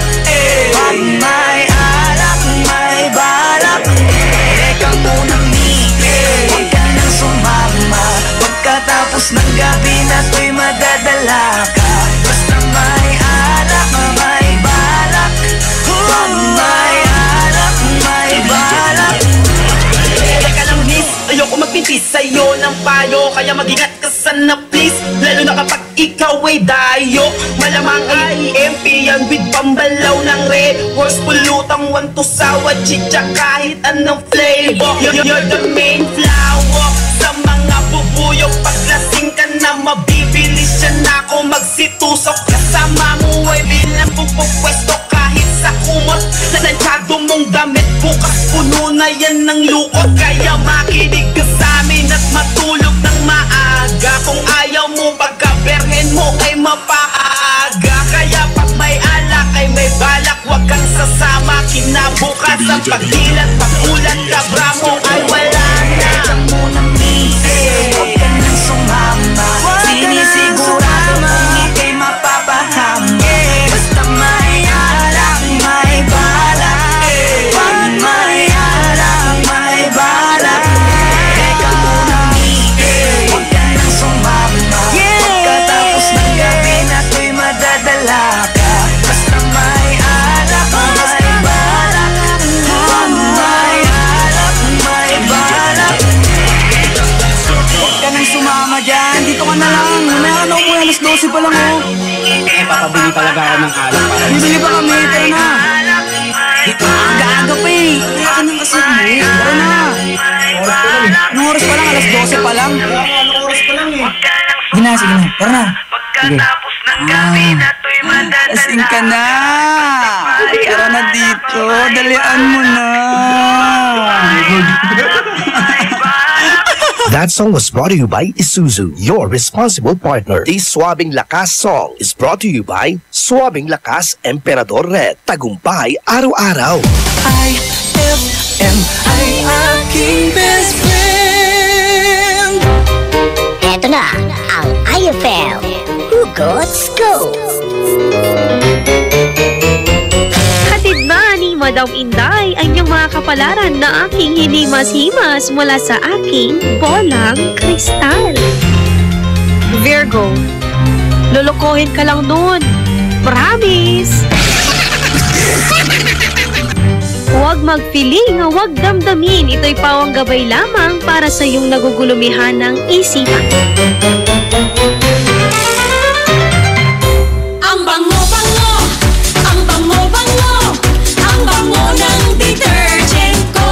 may alak, may balak. Teka muna Miguel, huwag ka nang sumama, pagkatapos ng gabi na to'y madadala ka. Basta may alak, may balak, may alak, may balak. Teka lang miss, ayoko magpintis sa'yo ng payo, kaya mag-ingat ka sana please. Lalo na kapag ikaw ay dayo, malamang ay EMP yan with pambalaw ng red horse. Pulutang wanto sawa, chicha kahit anong flavor. You're the main flower sa mga bubuyog. Paglasing ka na mabibilis siya na ako magsitusok. Kasama mo ay bilang pupupwesto kahit sa kumot. Nanansyado mong damit, bukas puno na yan ng lukot. Kaya makinig ka sa amin at matulog ng maaga. Kung ayaw mo pagkaberhen mo ay mapaaga. Kaya pag may alak ay may balak, wag kang sasama. Kinabukasan pagdilat, pagulat, kabra mo ay wala na. Teka muna Miguel, huwag ka nang sumama, sinisigurado kung ika'y mapapahama. Basta may alak, may balak, may alak, may balak. Teka muna Miguel, huwag ka nang sumama, pagkatapos ng gabi na to'y madadala ka. Basta may alak, may balak, may alak, may balak. Huwag ka nang sumama dyan, dito ka na lang. Mamaya na ako, alas 12 pa lang oh. Papabili talaga ako ng alak para Bibili pa kami, tara na. Aga-aga pa eh. Kaya ka nang kasi mo. Tara na. Anong oras pa lang? Alas 12 pa lang. Anong oras pa lang eh? Sige na. Tara na. Lasing ka na. Tara na dito. Dalian mo na. That song was brought to you by Isuzu, your responsible partner. This Swabing Lakas song is brought to you by Swabing Lakas Emperador Red. Tagumpay araw-araw. IFM ay aking best friend. Eto na ang IFM Hugot Scoop. Hatid ba ni Madam Inday ang inyong mga kapalaran na aking hinimas-himas mula sa aking bolang kristal? Virgo, lulukohin ka lang nun. Promise! Huwag magpiling, huwag damdamin. Ito'y pawang gabay lamang para sa iyong nagugulumihan ng isipan. Ang bango-bango, ang bango-bango, ang bango ng detergent ko.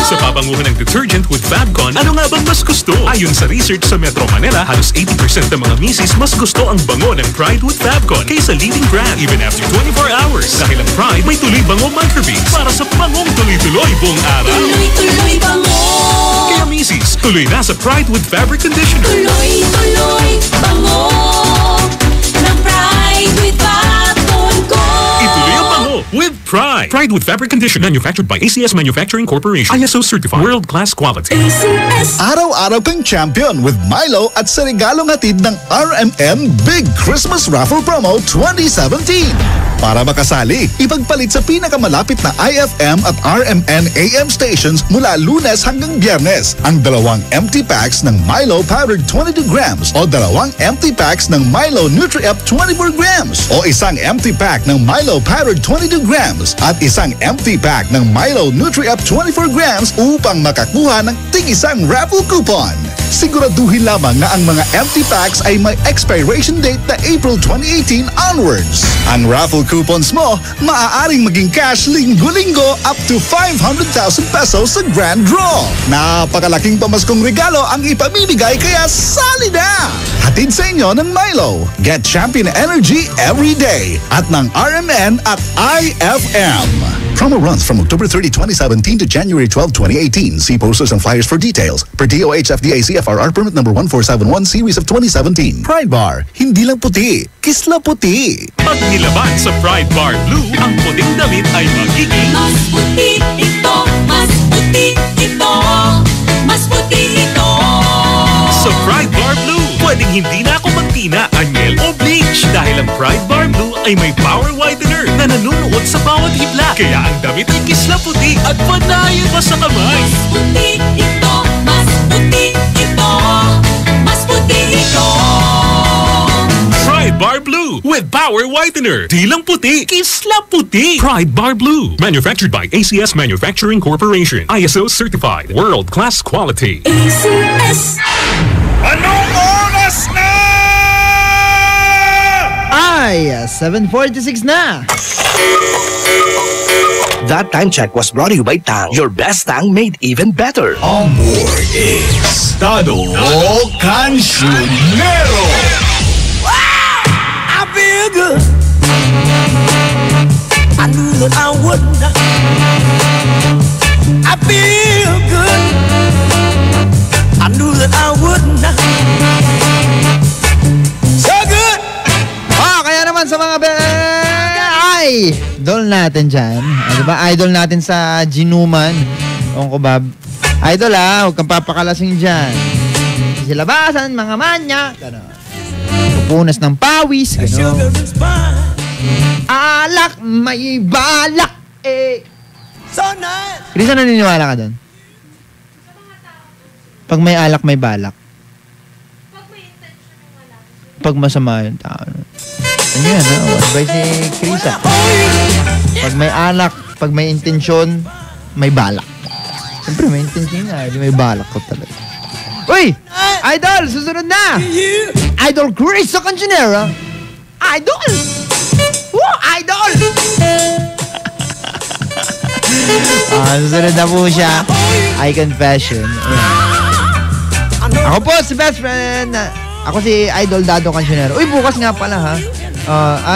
Sa pabanguhan ng detergent with Fabcon, ano nga bang mas gusto? Ayon sa research sa Metro Manila, halos 80% ng mga misis mas gusto ang bango ng Pride with Fabcon kaysa leading brand even after 24 hours. Dahil ang Pride may tuloy bango microbeads para sa bangong tuloy-tuloy buong araw. Tuloy-tuloy bango. Kaya misis, tuloy na sa Pride with Fabric Conditioner. Tuloy-tuloy bango. Pride. Pride with fabric conditioner. Manufactured by ACS Manufacturing Corporation. ISO certified. World-class quality. Araw-araw kang champion with Milo at sa regalong hatid ng RMN Big Christmas Raffle Promo 2017. Para makasali, ipagpalit sa pinakamalapit na IFM at RMN AM stations mula Lunes hanggang Biyernes ang 2 empty packs ng Milo powdered 22 grams o 2 empty packs ng Milo Nutri-Up 24 grams o isang empty pack ng Milo powdered 22 grams at isang empty pack ng Milo Nutri-Up 24 grams upang makakuha ng tig-isang raffle coupon. Siguraduhin lamang na ang mga empty packs ay may expiration date na April 2018 onwards. Ang raffle coupons mo, maaaring maging cash linggo-linggo up to 500,000 pesos sa grand draw. Napakalaking pamaskong regalo ang ipamimigay kaya sali na! Hatid sa inyo ng Milo. Get champion energy every day at ng RMN at IFM. Promo runs from October 30, 2017 to January 12, 2018. See posters and flyers for details. Per DOH FDA CFRR permit number 1471 series of 2017. Pride Bar, hindi lang puti, kisla puti. Pag nilaban sa Pride Bar Blue, ang puting damit ay magiging mas puti ito, mas puti ito, mas puti ito. Sa Pride Bar Blue, pwedeng hindi na ako magtina, anyel o bleach dahil ang Pride Bar Blue ay may power whitener na nanunuot sa bawat hibla. Kaya ang damit ay kisla puti at panayin pa sa kamay. Mas puti ito, mas puti ito, mas puti ito. Pride Bar Blue with power whitener. Di lang puti, kisla puti. Pride Bar Blue. Manufactured by ACS Manufacturing Corporation. ISO certified. World-class quality. ACS. Anong oras na? Ay, 7:46 na. That time check was brought to you by Tang. Your best Tang made even better. Amor Estado Cancionero. I feel good. I knew that I wouldn't. I feel good. I knew that I wouldn't. So good. Kaya naman sa mga idol natin dyan. Diba? Idol natin sa Ginuman. Ko Bob. Idol huwag kang papakalasing dyan. Silabasan, mga manya. Pupunas ng pawis. Alak, may balak. So nice. Krisa, naniniwala ka doon? Pag may alak, may balak. Pag masama yung tao. Ano yan, advice ni Krisa. Pag may alak, pag may intensyon, may balak. Siyempre, may intensyon nga. May balak ko talaga. Uy! Idol! Susunod na! Idol Krisa Cancionero! Idol! Woo! Idol! Susunod na po siya. I Confession. Ako po si best friend. Ako si Idol Dado Cancionero. Uy, bukas nga pala ha.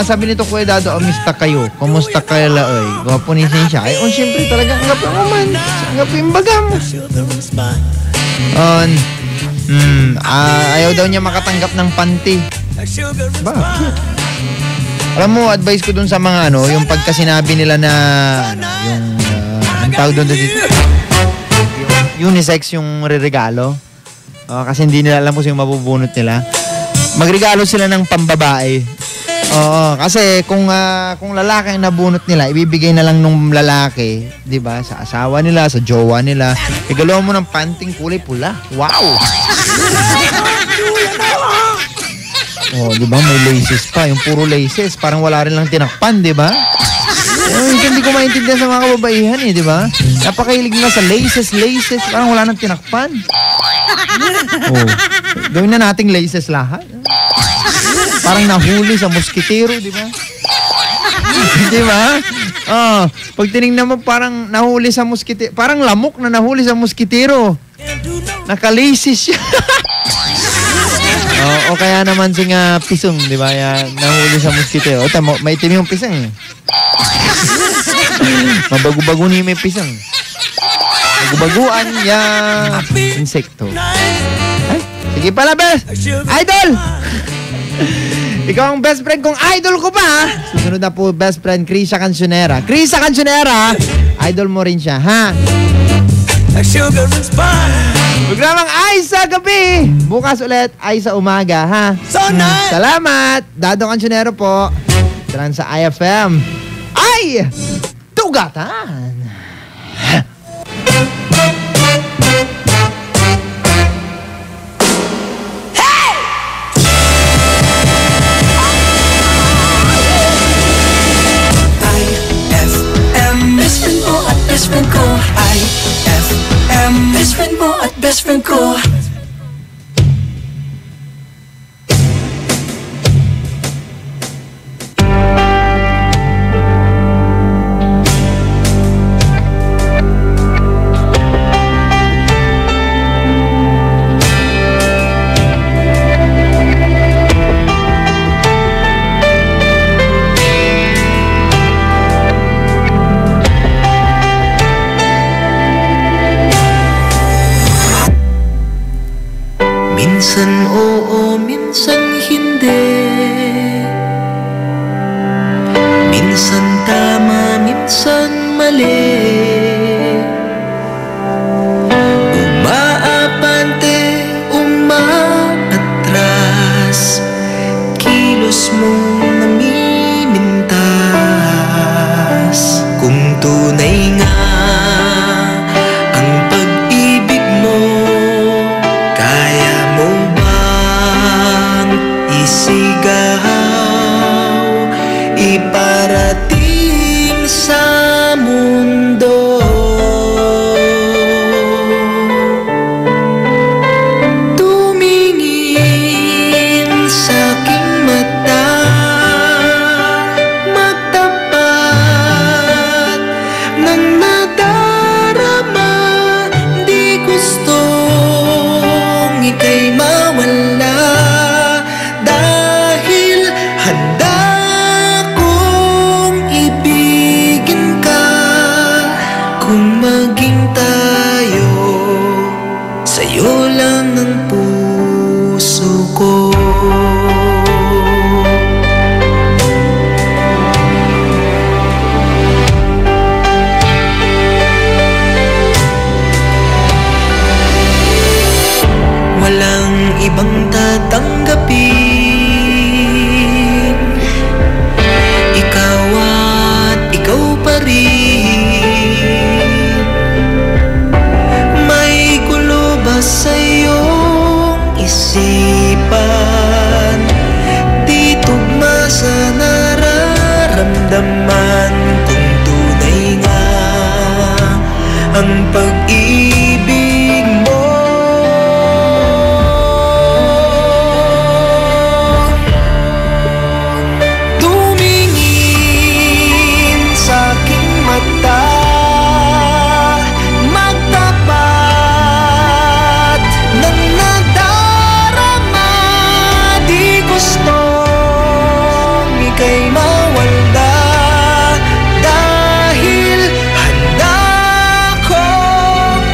Sabi nito Kuya Dado, amista kayo. Kumusta kayo laoy? Gwapo ni siya. Ay, siyempre talaga ang gapo naman. Ang gapo yung baga mo. Ayaw daw niya makatanggap ng panty. Bakit? Alam mo, advice ko dun sa mga yung pagka sinabi nila na ang tawag doon dito, unisex yung re-regalo. Kasi hindi nila alam kung sino mabubunot nila. Magregalo sila ng pambabae. Kasi kung lalaki ang nabunot nila, ibibigay na lang nung lalaki, 'di ba? Sa asawa nila, sa jowa nila. Regalo mo ng panting kulay pula. Wow. 'Di ba? May laces pa, yung puro laces, parang wala rin lang tinakpan, 'di ba? Hindi ko maintindihan sa mga kababaihan 'di ba? Napakahilig nga sa laces, parang wala nang tinakpan. Gawin na nating laces lahat. Parang nahuli sa moskitero, di ba? Di ba? Pag tinignan mo, parang nahuli sa moskitero. Parang lamok na nahuli sa moskitero. Nakalaces siya. O kaya naman sing pisong, di ba? Nahuli sa moskitero. May itim yung pisang. Mabago-bago niya may pisang. Magubaguan yung insekto. Ay, sige pala, bes! Idol! Ikaw ang best friend kong idol ko pa. Susunod na po best friend, Krisa Cancionera. Krisa Cancionera, idol mo rin siya, ha? Programang Ay sa Gabi. Bukas ulit, Ay sa Umaga, ha? Salamat. Dado Cancionero po. Talan sa IFM. Ay! Tugatan! Best friend ko, IFM. Best friend mo at best friend ko. Minsan oo, minsan hindi. Minsan tama, minsan mali. Umaapante, umaatras. Kilos mong namimintas. Kung tunay nga ang pag-ibig mo, kaya mo bang isigaw, iparating sa mundo? Tumingin sa aking mata, magtapat ng nadarama. Di gustong ika'y mawala, dahil handa kong ibigin ka. Kung maging tayo, sa'yo lang ang puso ko. Walang ibang tatanggapin, ikaw at ikaw pa rin. May gulo ba sa iyong isipan? Di tugma sa nararamdaman. Kung tunay nga ang pag-ibig mo, tumingin sa aking mata, magtapat ng nadarama. Di gustong ika'y mawala, dahil handa kong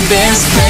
best friend.